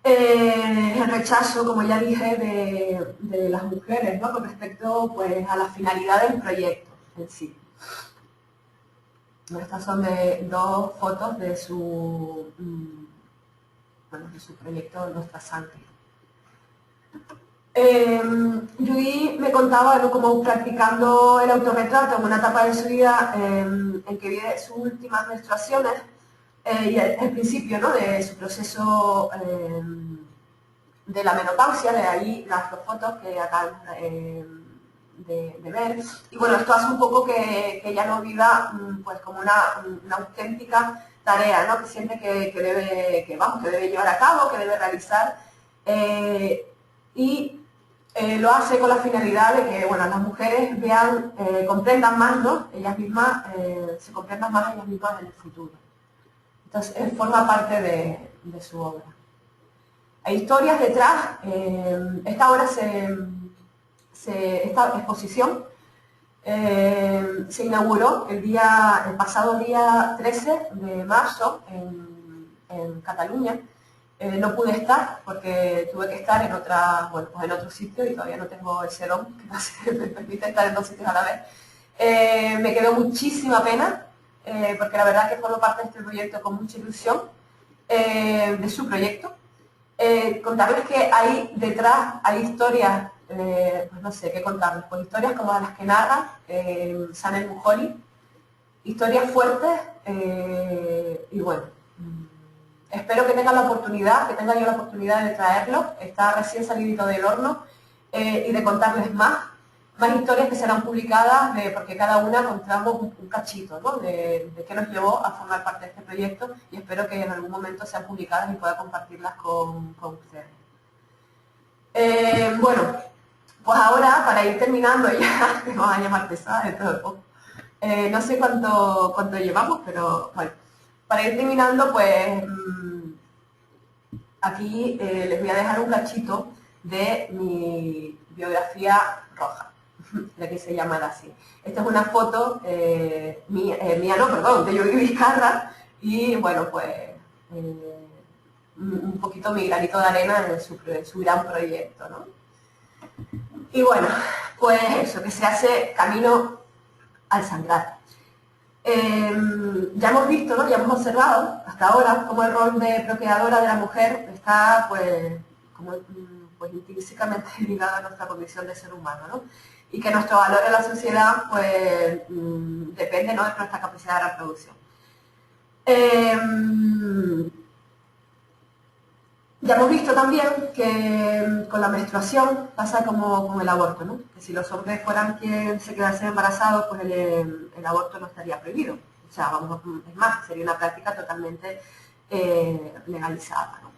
es el rechazo, como ya dije, de las mujeres, ¿no?, con respecto, pues, a la finalidad del proyecto en sí. Estas son dos fotos de su proyecto Nuestra Sangre. Judith me contaba, ¿no?, cómo practicando el autorretrato en una etapa de su vida en que vive sus últimas menstruaciones y el principio, ¿no?, de su proceso de la menopausia, de ahí las dos fotos que acaban de ver. Y bueno, esto hace un poco que ella lo viva, pues, como una auténtica tarea, ¿no?, que siente que debe llevar a cabo, que debe realizar, y lo hace con la finalidad de que, bueno, las mujeres vean, comprendan más, ¿no?, ellas mismas, se comprendan más ellas mismas en el futuro. Entonces, forma parte de su obra. Hay historias detrás. Esta obra esta exposición se inauguró el pasado día 13 de marzo en Cataluña. No pude estar porque tuve que estar en otro sitio y todavía no tengo el sedón que me permite estar en dos sitios a la vez. Me quedó muchísima pena porque la verdad que formo parte de este proyecto con mucha ilusión, de su proyecto. Contarles que hay detrás, hay historias, pues no sé qué contarles, pues historias como las que narra Sanel Mujoli, historias fuertes, y bueno, espero que tengan la oportunidad, que tenga yo la oportunidad de traerlo, está recién salido del horno, y de contarles más historias que serán publicadas, porque cada una encontramos un cachito, ¿no?, de qué nos llevó a formar parte de este proyecto, y espero que en algún momento sean publicadas y pueda compartirlas con ustedes. Bueno, pues ahora, para ir terminando ya, que me van a llamar pesada de todo el poco, no sé cuánto llevamos, pero bueno, para ir terminando, pues aquí les voy a dejar un cachito de mi biografía roja, de que se llama así. Esta es una foto de Judith Vizcarra, y bueno, pues un poquito mi granito de arena en su gran proyecto, ¿no? Y bueno, pues eso, que se hace camino al sangrar. Ya hemos visto, ¿no?, ya hemos observado hasta ahora cómo el rol de procreadora de la mujer está, pues intrínsecamente ligado a nuestra condición de ser humano, ¿no?, y que nuestro valor en la sociedad, pues, depende, ¿no?, de nuestra capacidad de reproducción. Ya hemos visto también que con la menstruación pasa como con el aborto, ¿no?, que si los hombres fueran quien se quedasen embarazados, pues el aborto no estaría prohibido. O sea, es más, sería una práctica totalmente legalizada, ¿no?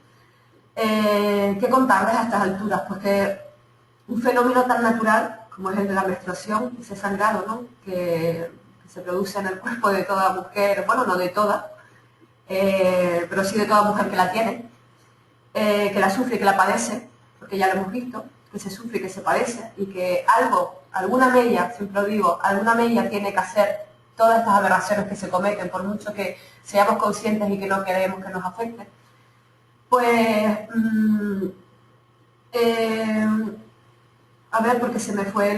¿Qué contarles a estas alturas? Pues que un fenómeno tan natural como es el de la menstruación, ese sangrado, ¿no? que se produce en el cuerpo de toda mujer, bueno, no de toda, pero sí de toda mujer que la tiene, que la sufre y que la padece, porque ya lo hemos visto, que se sufre y que se padece, y que alguna mella, siempre lo digo, alguna mella tiene que hacer todas estas aberraciones que se cometen, por mucho que seamos conscientes y que no queremos que nos afecte. Pues, a ver, porque se me fue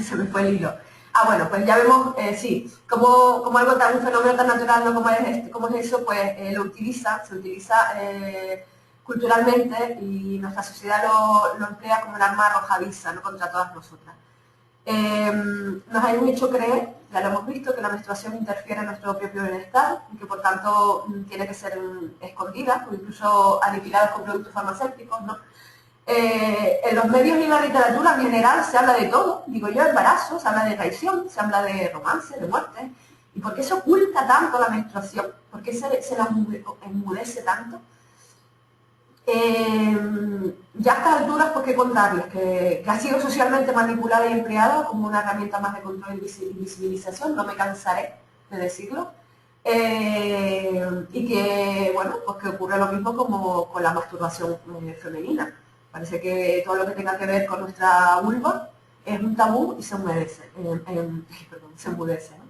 se me fue el hilo. Ah, bueno, pues ya vemos, sí, como algo tan, un fenómeno tan natural, ¿no? como es eso, pues se utiliza culturalmente, y nuestra sociedad lo emplea como un arma arrojadiza, ¿no? Contra todas nosotras. Nos han hecho creer, ya lo hemos visto, que la menstruación interfiere en nuestro propio bienestar y que por tanto tiene que ser escondida o incluso aniquilada con productos farmacéuticos, ¿no? En los medios y en la literatura en general se habla de todo, digo yo, embarazo, se habla de traición, se habla de romance, de muerte. ¿Y por qué se oculta tanto la menstruación? ¿Por qué se la enmudece tanto? Ya a estas alturas, pues qué contarles, que ha sido socialmente manipulada y empleada como una herramienta más de control y visibilización, no me cansaré de decirlo, y que, bueno, pues que ocurre lo mismo como con la masturbación femenina. Parece que todo lo que tenga que ver con nuestra vulva es un tabú y se enmudece, ¿no?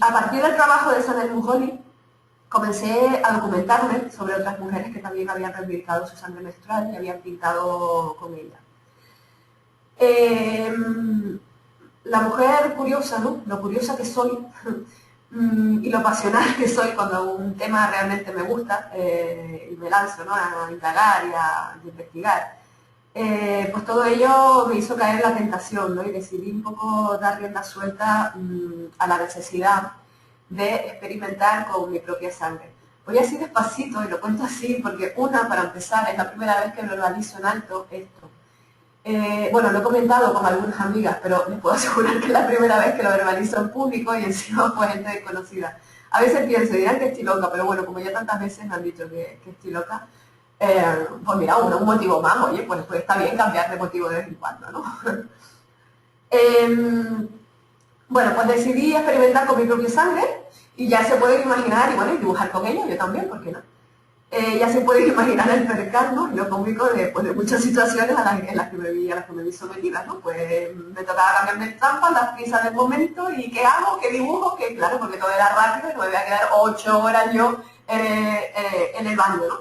A partir del trabajo de Sanel Mujoli, comencé a documentarme sobre otras mujeres que también habían reivindicado su sangre menstrual y habían pintado con ella. La mujer curiosa, ¿no? Lo curiosa que soy y lo pasional que soy cuando un tema realmente me gusta y me lanzo, ¿no? A indagar y a investigar. Pues todo ello me hizo caer en la tentación, ¿no? Y decidí un poco dar rienda suelta a la necesidad de experimentar con mi propia sangre. Voy así despacito y lo cuento así porque para empezar, es la primera vez que verbalizo en alto esto. Bueno, lo he comentado con algunas amigas, pero les puedo asegurar que es la primera vez que lo verbalizo en público y encima pues gente desconocida. A veces pienso, dirán que estoy loca, pero bueno, como ya tantas veces me han dicho que estoy loca, pues mira, un motivo más, oye, pues está bien cambiar de motivo de vez en cuando, ¿no? Bueno, pues decidí experimentar con mi propia sangre y ya se pueden imaginar, y bueno, y dibujar con ella, yo también, ¿por qué no? Ya se pueden imaginar el percal, ¿no? Y lo cómico de muchas situaciones en las que me vi sometida, ¿no? Pues me tocaba cambiarme el trampa, las prisas del momento, y ¿qué hago? ¿Qué dibujo? Que claro, porque todo era rápido y no me voy a quedar 8 horas yo en el baño, ¿no?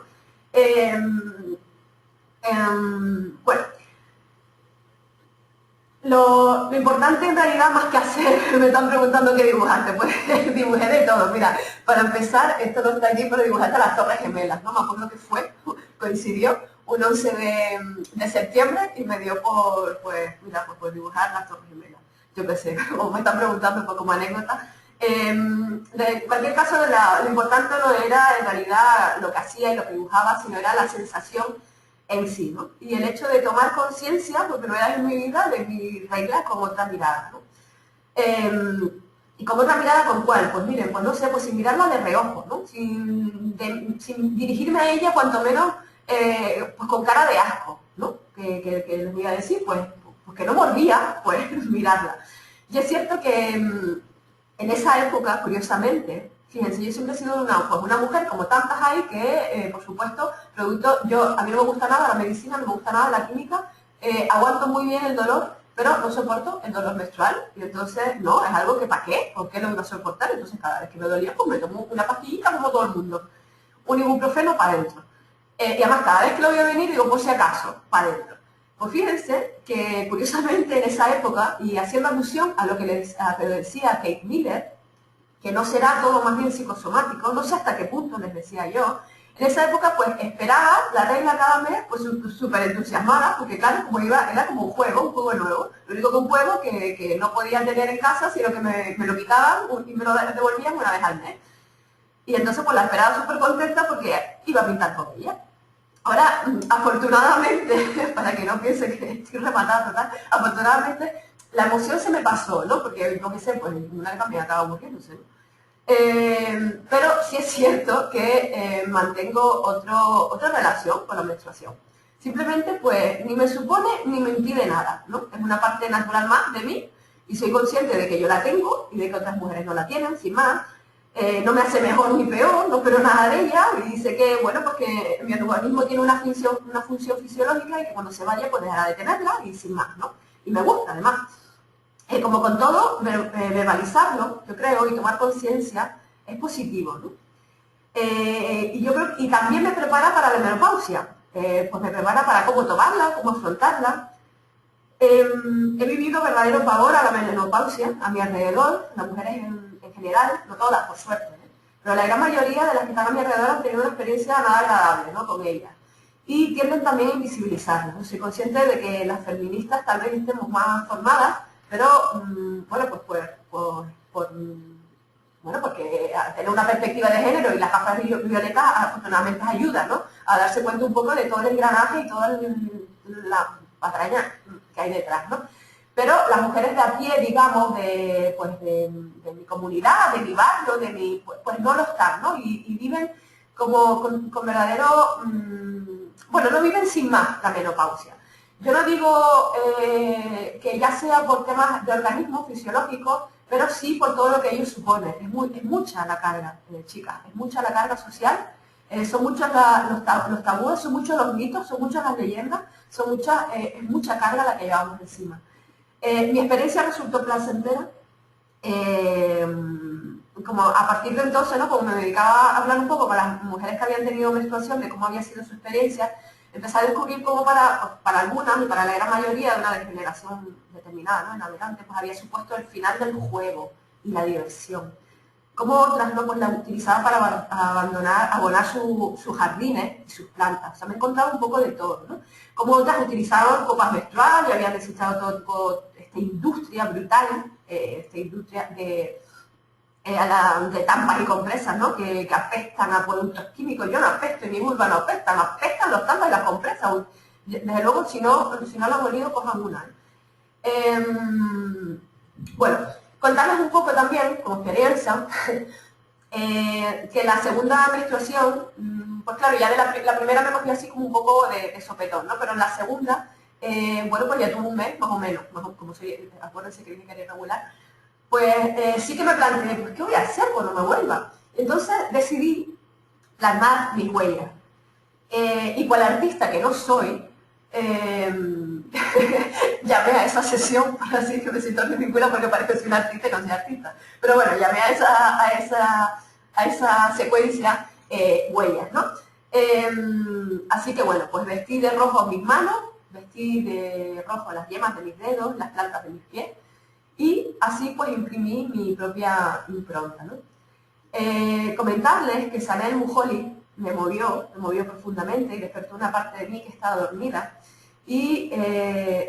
Bueno, lo importante en realidad, más que hacer, me están preguntando qué dibujaste, pues dibujé de todo. Mira, para empezar, esto no está aquí, pero dibujaste las Torres Gemelas, ¿no? Me acuerdo que coincidió un 11 de septiembre y me dio pues dibujar las Torres Gemelas. Yo qué sé, como me están preguntando pues, como anécdota. De cualquier caso, lo importante no era en realidad lo que hacía y lo que dibujaba, sino era la sensación en sí, ¿no? Y el hecho de tomar conciencia, por primera vez en mi vida, de mi regla con otra mirada, ¿no? ¿Y con otra mirada con cuál? Pues miren, pues no sé, pues sin mirarla de reojo, ¿no? Sin dirigirme a ella, cuanto menos, pues con cara de asco, ¿no? Que les voy a decir, pues que no mordía, pues mirarla. Y es cierto que en esa época, curiosamente, fíjense, yo siempre he sido una mujer, como tantas hay, que, por supuesto, a mí no me gusta nada la medicina, no me gusta nada la química, aguanto muy bien el dolor, pero no soporto el dolor menstrual, y entonces, no, es algo que, ¿para qué? ¿Por qué lo voy a soportar? Entonces, cada vez que me dolía, pues me tomo una pastillita como todo el mundo, un ibuprofeno para adentro. Y además, cada vez que lo voy a venir, digo, por si acaso, para adentro. Pues fíjense que, curiosamente, en esa época, y haciendo alusión a lo que decía Kate Miller, que no será todo más bien psicosomático, no sé hasta qué punto les decía yo, en esa época pues esperaba la regla cada mes, pues súper entusiasmada, porque claro, como era como un juego nuevo, lo único que un juego que no podía tener en casa, sino que me lo quitaban y me lo devolvían una vez al mes. Y entonces pues la esperaba súper contenta porque iba a pintar con ella. Ahora, afortunadamente, para que no piense que estoy rematada total, afortunadamente la emoción se me pasó, ¿no? Porque, no sé, pues una vez me acaba muriéndose, ¿no? Pero sí es cierto que mantengo otra relación con la menstruación. Simplemente, pues, ni me supone ni me impide nada, ¿no? Es una parte natural más de mí y soy consciente de que yo la tengo y de que otras mujeres no la tienen, sin más. No me hace mejor ni peor, no espero nada de ella y sé que, bueno, porque mi organismo tiene una función fisiológica y que cuando se vaya pues dejará de tenerla y sin más, ¿no? Y me gusta, además. Como con todo, verbalizarlo, yo creo, y tomar conciencia es positivo, ¿no? Y yo creo, y también me prepara para la menopausia, pues me prepara para cómo tomarla, cómo afrontarla. He vivido verdadero pavor a la menopausia a mi alrededor, las mujeres en general, no todas, por suerte, ¿eh? Pero la gran mayoría de las que están a mi alrededor han tenido una experiencia nada agradable, ¿no?, con ella. Y tienden también a invisibilizarla, ¿no? Soy consciente de que las feministas tal vez estemos más formadas, pero, bueno, pues porque tener una perspectiva de género y las gafas violetas afortunadamente ayudan, ¿no?, a darse cuenta un poco de todo el engranaje y toda la patraña que hay detrás, ¿no? Pero las mujeres de a pie, digamos, de mi comunidad, de mi barrio, pues no lo están, ¿no? Y viven como con verdadero, bueno, no viven sin más la menopausia. Yo no digo que ya sea por temas de organismo fisiológico, pero sí por todo lo que ello supone. Es mucha la carga, chicas, es mucha la carga social, son muchos los tabúes, son muchos los mitos, son muchas las leyendas, es mucha carga la que llevamos encima. Mi experiencia resultó placentera, como a partir de entonces, ¿no?, como me dedicaba a hablar un poco con las mujeres que habían tenido menstruación, de cómo había sido su experiencia, empecé a descubrir cómo para algunas y para la gran mayoría de una generación determinada, ¿no?, en adelante, pues había supuesto el final del juego y la diversión. Como otras, ¿no?, pues la utilizaban para abonar sus jardines y sus plantas. O sea, me he encontrado un poco de todo, ¿no? Como otras utilizaban copas menstruales y habían desechado todo tipo esta industria brutal, esta industria de tampas y compresas, ¿no?, que apestan a productos químicos. Yo no apesto, ni vulva no apestan los tampas y las compresas. Desde luego, si no lo han olido, cojan una. Bueno, contarles un poco también, como experiencia, que la segunda menstruación, pues claro, ya de la primera me cogí así como un poco de sopetón, ¿no? Pero en la segunda, bueno, pues ya tuve un mes, más o menos, como soy, acuérdense que dije que era irregular, pues sí que me planteé, pues ¿qué voy a hacer cuando me vuelva? Entonces decidí plasmar mis huellas. Y cual artista que no soy, llamé a esa sesión, por así que me siento ridícula porque parece que soy una artista y no soy artista. Pero bueno, llamé a esa secuencia huellas, ¿no? Así que bueno, pues vestí de rojo mis manos, vestí de rojo las yemas de mis dedos, las plantas de mis pies, y así pues imprimí mi propia impronta, ¿no? Comentarles que Sanel Mujoli me movió profundamente y despertó una parte de mí que estaba dormida, y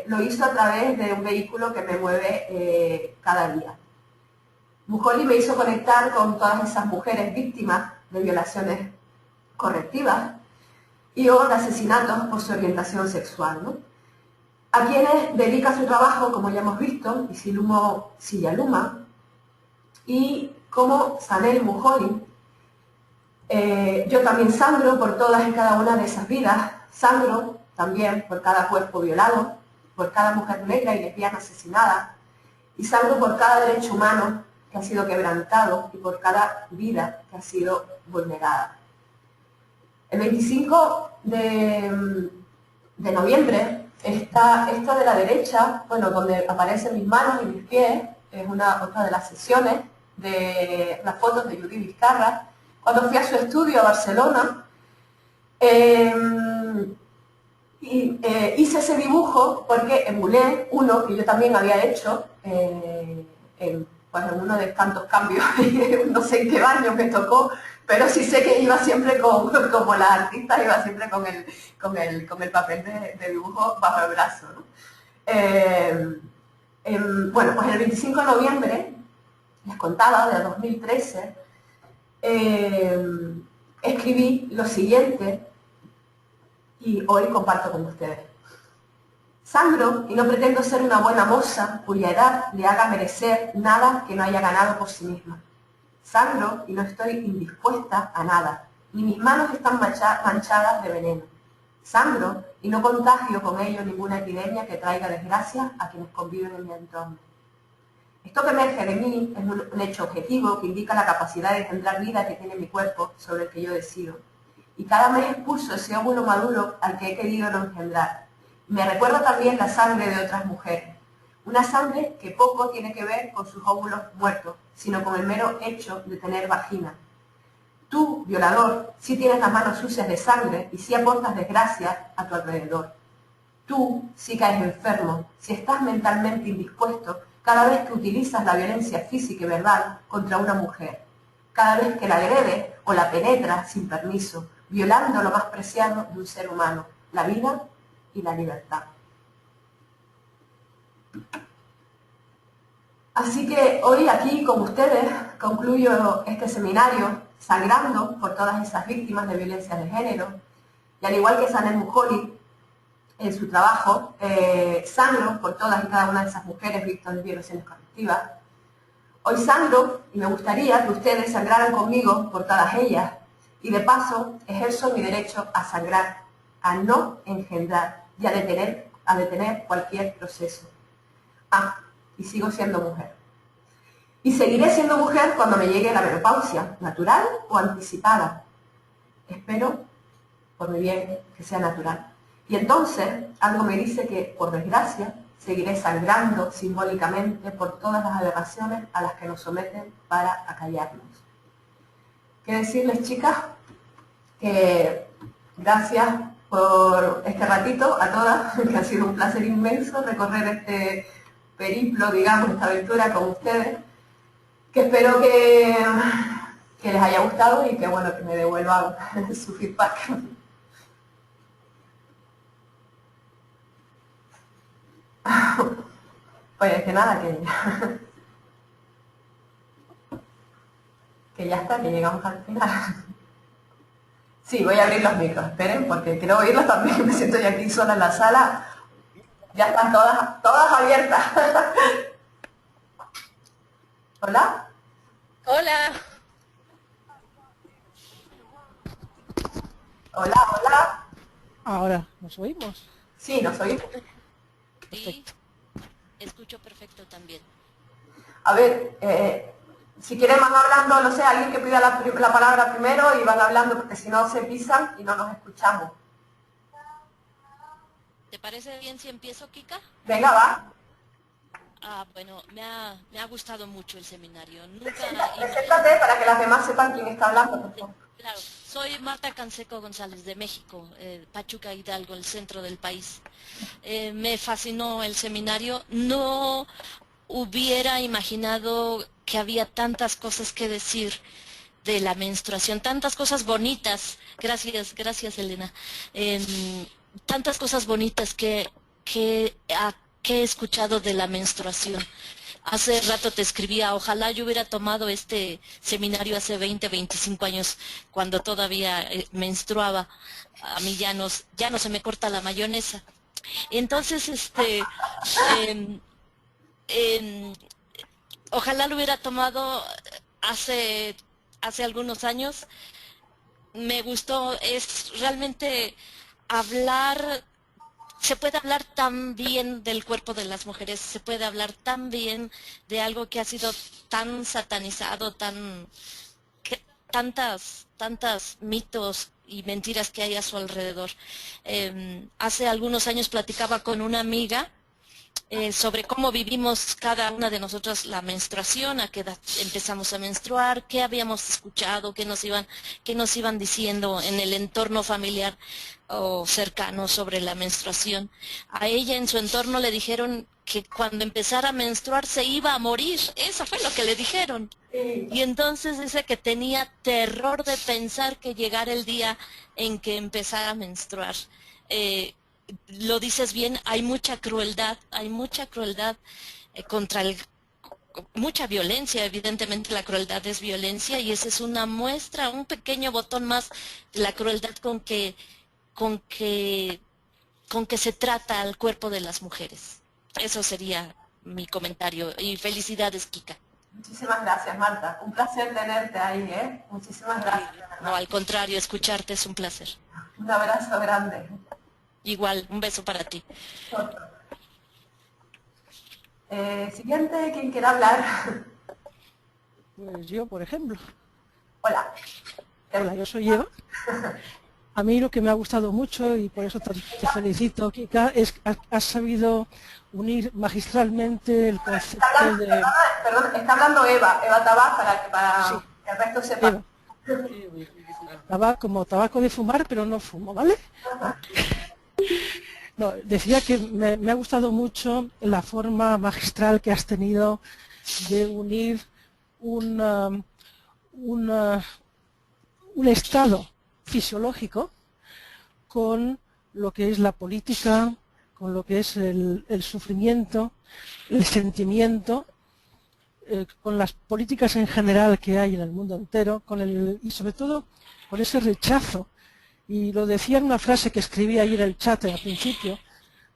lo hizo a través de un vehículo que me mueve cada día. Mujoli me hizo conectar con todas esas mujeres víctimas de violaciones correctivas y o de asesinatos por su orientación sexual, ¿no?, a quienes dedica su trabajo, como ya hemos visto, Isilumo Sillaluma, y como Sanel Mujoli, yo también sangro por todas y cada una de esas vidas, sangro también por cada cuerpo violado, por cada mujer negra y lesbiana asesinada, y sangro por cada derecho humano que ha sido quebrantado y por cada vida que ha sido vulnerada. El 25 de noviembre, esta de la derecha, bueno, donde aparecen mis manos y mis pies, es otra de las sesiones de las fotos de Judith Vizcarra, cuando fui a su estudio a Barcelona. Hice ese dibujo porque emulé uno que yo también había hecho pues en uno de tantos cambios, no sé en qué baño me tocó, pero sí sé que iba siempre como la artista, iba siempre con el papel de dibujo bajo el brazo, ¿no? Bueno, pues el 25 de noviembre, les contaba, de 2013, escribí lo siguiente y hoy comparto con ustedes. Sangro y no pretendo ser una buena moza cuya edad le haga merecer nada que no haya ganado por sí misma. Sangro y no estoy indispuesta a nada, ni mis manos están manchadas de veneno. Sangro y no contagio con ello ninguna epidemia que traiga desgracia a quienes conviven en mi entorno. Esto que emerge de mí es un hecho objetivo que indica la capacidad de engendrar vida que tiene mi cuerpo sobre el que yo decido. Y cada mes expulso ese óvulo maduro al que he querido no engendrar. Me recuerda también la sangre de otras mujeres. Una sangre que poco tiene que ver con sus óvulos muertos, sino con el mero hecho de tener vagina. Tú, violador, sí tienes las manos sucias de sangre y sí aportas desgracia a tu alrededor. Tú sí caes enfermo, si estás mentalmente indispuesto cada vez que utilizas la violencia física y verbal contra una mujer, cada vez que la agredes o la penetras sin permiso, violando lo más preciado de un ser humano, la vida y la libertad. Así que hoy aquí con ustedes concluyo este seminario sangrando por todas esas víctimas de violencia de género, y al igual que Sanet Mujoli en su trabajo, sangro por todas y cada una de esas mujeres víctimas de violaciones colectivas. Hoy sangro y me gustaría que ustedes sangraran conmigo por todas ellas, y de paso ejerzo mi derecho a sangrar, a no engendrar y a detener cualquier proceso. Y sigo siendo mujer. Y seguiré siendo mujer cuando me llegue la menopausia, natural o anticipada. Espero, por mi bien, que sea natural. Y entonces, algo me dice que, por desgracia, seguiré sangrando simbólicamente por todas las aberraciones a las que nos someten para acallarnos. ¿Qué decirles, chicas? Que gracias por este ratito a todas, que ha sido un placer inmenso recorrer este periplo, digamos, esta aventura con ustedes, que espero que les haya gustado y que, bueno, que me devuelvan su feedback. Pues que nada, que ya está, que llegamos al final. Sí, voy a abrir los micros, esperen, porque quiero oírlos también, me siento ya aquí sola en la sala. Ya están todas abiertas. ¿Hola? Hola. Hola, hola. Ahora, ¿nos oímos? Sí, nos oímos. Sí, escucho perfecto también. A ver, si quieren van hablando, no sé, alguien que pida la palabra primero y van hablando, porque si no se pisan y no nos escuchamos. ¿Te parece bien si empiezo, Kika? Venga, va. Bueno, me ha gustado mucho el seminario. Preséntate para que las demás sepan quién está hablando, por favor. Claro, soy Marta Canseco González de México, Pachuca, Hidalgo, el centro del país. Me fascinó el seminario. No hubiera imaginado que había tantas cosas que decir de la menstruación, tantas cosas bonitas. Gracias, Elena. Tantas cosas bonitas que he escuchado de la menstruación. Hace rato te escribía, ojalá yo hubiera tomado este seminario hace 20, 25 años, cuando todavía menstruaba. A mí ya no se me corta la mayonesa. Entonces, ojalá lo hubiera tomado hace algunos años. Me gustó, es realmente hablar. Se puede hablar tan bien del cuerpo de las mujeres, se puede hablar tan bien de algo que ha sido tan satanizado, tantas mitos y mentiras que hay a su alrededor. Hace algunos años platicaba con una amiga sobre cómo vivimos cada una de nosotras la menstruación, a qué edad empezamos a menstruar, qué habíamos escuchado, qué nos iban diciendo en el entorno familiar o cercano sobre la menstruación. A ella en su entorno le dijeron que cuando empezara a menstruar se iba a morir. Eso fue lo que le dijeron. Y entonces dice que tenía terror de pensar que llegara el día en que empezara a menstruar. Lo dices bien, hay mucha crueldad mucha violencia. Evidentemente la crueldad es violencia, y esa es una muestra, un pequeño botón más de la crueldad con que se trata al cuerpo de las mujeres. Eso sería mi comentario, y felicidades, Kika. Muchísimas gracias, Marta. Un placer tenerte ahí, ¿eh? Muchísimas gracias. No, al contrario, escucharte es un placer. Un abrazo grande. Igual, un beso para ti. Siguiente, ¿quién quiera hablar? Pues yo, por ejemplo. Hola. Hola, yo soy Eva. A mí lo que me ha gustado mucho, y por eso te felicito, Kika, es que has sabido unir magistralmente el concepto de... Perdón, está hablando Eva Tabás, para Sí, que el resto sepa. Eva. Como tabaco de fumar, pero no fumo, ¿vale? No, decía que me ha gustado mucho la forma magistral que has tenido de unir un estado fisiológico con lo que es la política, con lo que es el sufrimiento, el sentimiento, con las políticas en general que hay en el mundo entero, y sobre todo con ese rechazo. Y lo decía en una frase que escribí ahí en el chat al principio,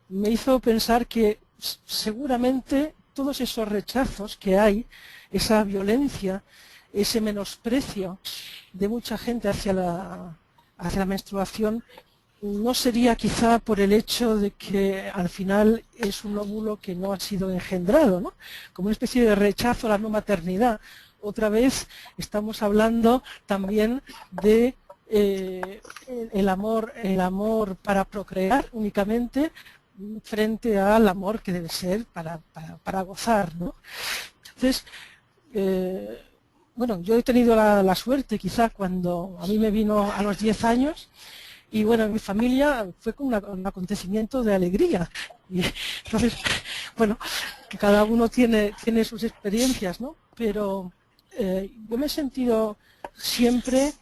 me hizo pensar que seguramente todos esos rechazos que hay, esa violencia, ese menosprecio de mucha gente hacia la menstruación, no sería quizá por el hecho de que al final es un óvulo que no ha sido engendrado, ¿no? Como una especie de rechazo a la no maternidad. Otra vez estamos hablando también de el amor para procrear únicamente frente al amor que debe ser para gozar, ¿no? Entonces, bueno, yo he tenido la suerte, quizá cuando a mí me vino a los 10 años, y bueno, en mi familia fue como un acontecimiento de alegría. Y entonces, bueno, que cada uno tiene sus experiencias, ¿no? Pero yo me he sentido siempre,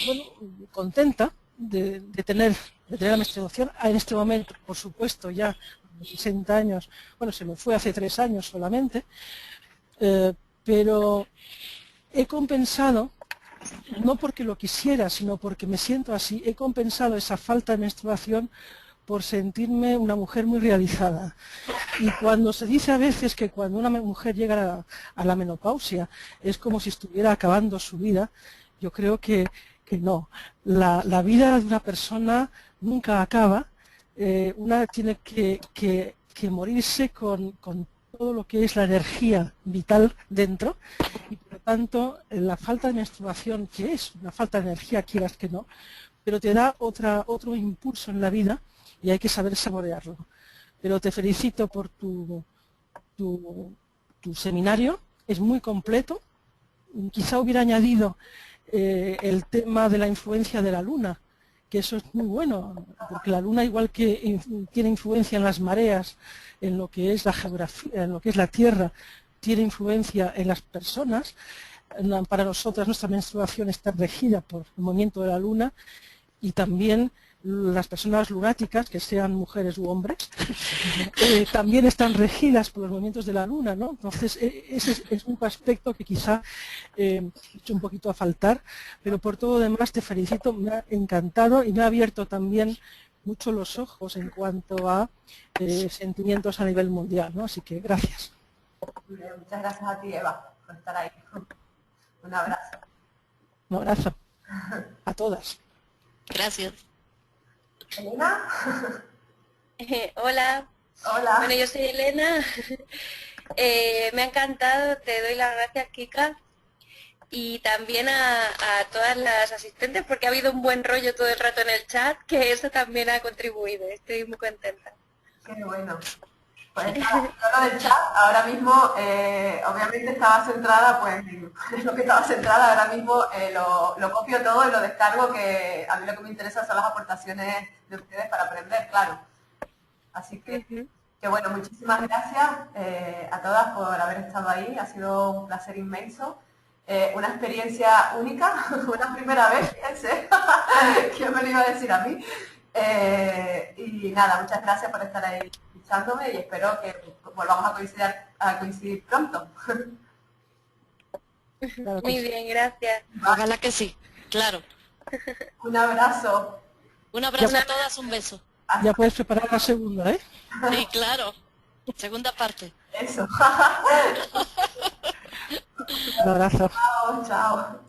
bueno, contenta de tener la menstruación. En este momento, por supuesto, ya a los 60 años, bueno, se me fue hace 3 años solamente, pero he compensado, no porque lo quisiera, sino porque me siento así, he compensado esa falta de menstruación por sentirme una mujer muy realizada. Y cuando se dice a veces que cuando una mujer llega a la menopausia es como si estuviera acabando su vida, yo creo que no. La vida de una persona nunca acaba, una tiene que morirse con todo lo que es la energía vital dentro, y por lo tanto la falta de menstruación, que es una falta de energía, quieras que no, pero te da otro impulso en la vida y hay que saber saborearlo. Pero te felicito por tu seminario, es muy completo. Quizá hubiera añadido el tema de la influencia de la luna, que eso es muy bueno, porque la luna, igual que tiene influencia en las mareas, en lo que es la geografía, en lo que es la Tierra, tiene influencia en las personas. Para nosotras nuestra menstruación está regida por el movimiento de la luna, y también las personas lunáticas, que sean mujeres u hombres, también están regidas por los movimientos de la luna, ¿no? Entonces, ese es un aspecto que quizá he hecho un poquito a faltar, pero por todo lo demás te felicito, me ha encantado y me ha abierto también mucho los ojos en cuanto a sentimientos a nivel mundial, ¿no? Así que gracias. Muchas gracias a ti, Eva, por estar ahí. Un abrazo. Un abrazo a todas. Gracias. ¿Elena? Hola. Hola. Bueno, yo soy Elena. Me ha encantado, te doy las gracias, Kika. Y también a todas las asistentes, porque ha habido un buen rollo todo el rato en el chat, que eso también ha contribuido. Estoy muy contenta. Qué bueno. Pues lo del chat, ahora mismo, obviamente estaba centrada, pues, en lo que estaba centrada, ahora mismo lo copio todo y lo descargo, que a mí lo que me interesa son las aportaciones de ustedes para aprender, claro. Así que bueno, muchísimas gracias a todas por haber estado ahí, ha sido un placer inmenso. Una experiencia única, una primera vez, fíjense, ¿qué me lo iba a decir a mí? Y nada, muchas gracias por estar ahí escuchándome y espero que volvamos a coincidir pronto. Muy bien, gracias. Ojalá que sí, claro. Un abrazo. Un abrazo a todas, un beso. Ya puedes preparar la segunda, ¿eh? Sí, claro. Segunda parte. Eso. Un abrazo. Chao, chao.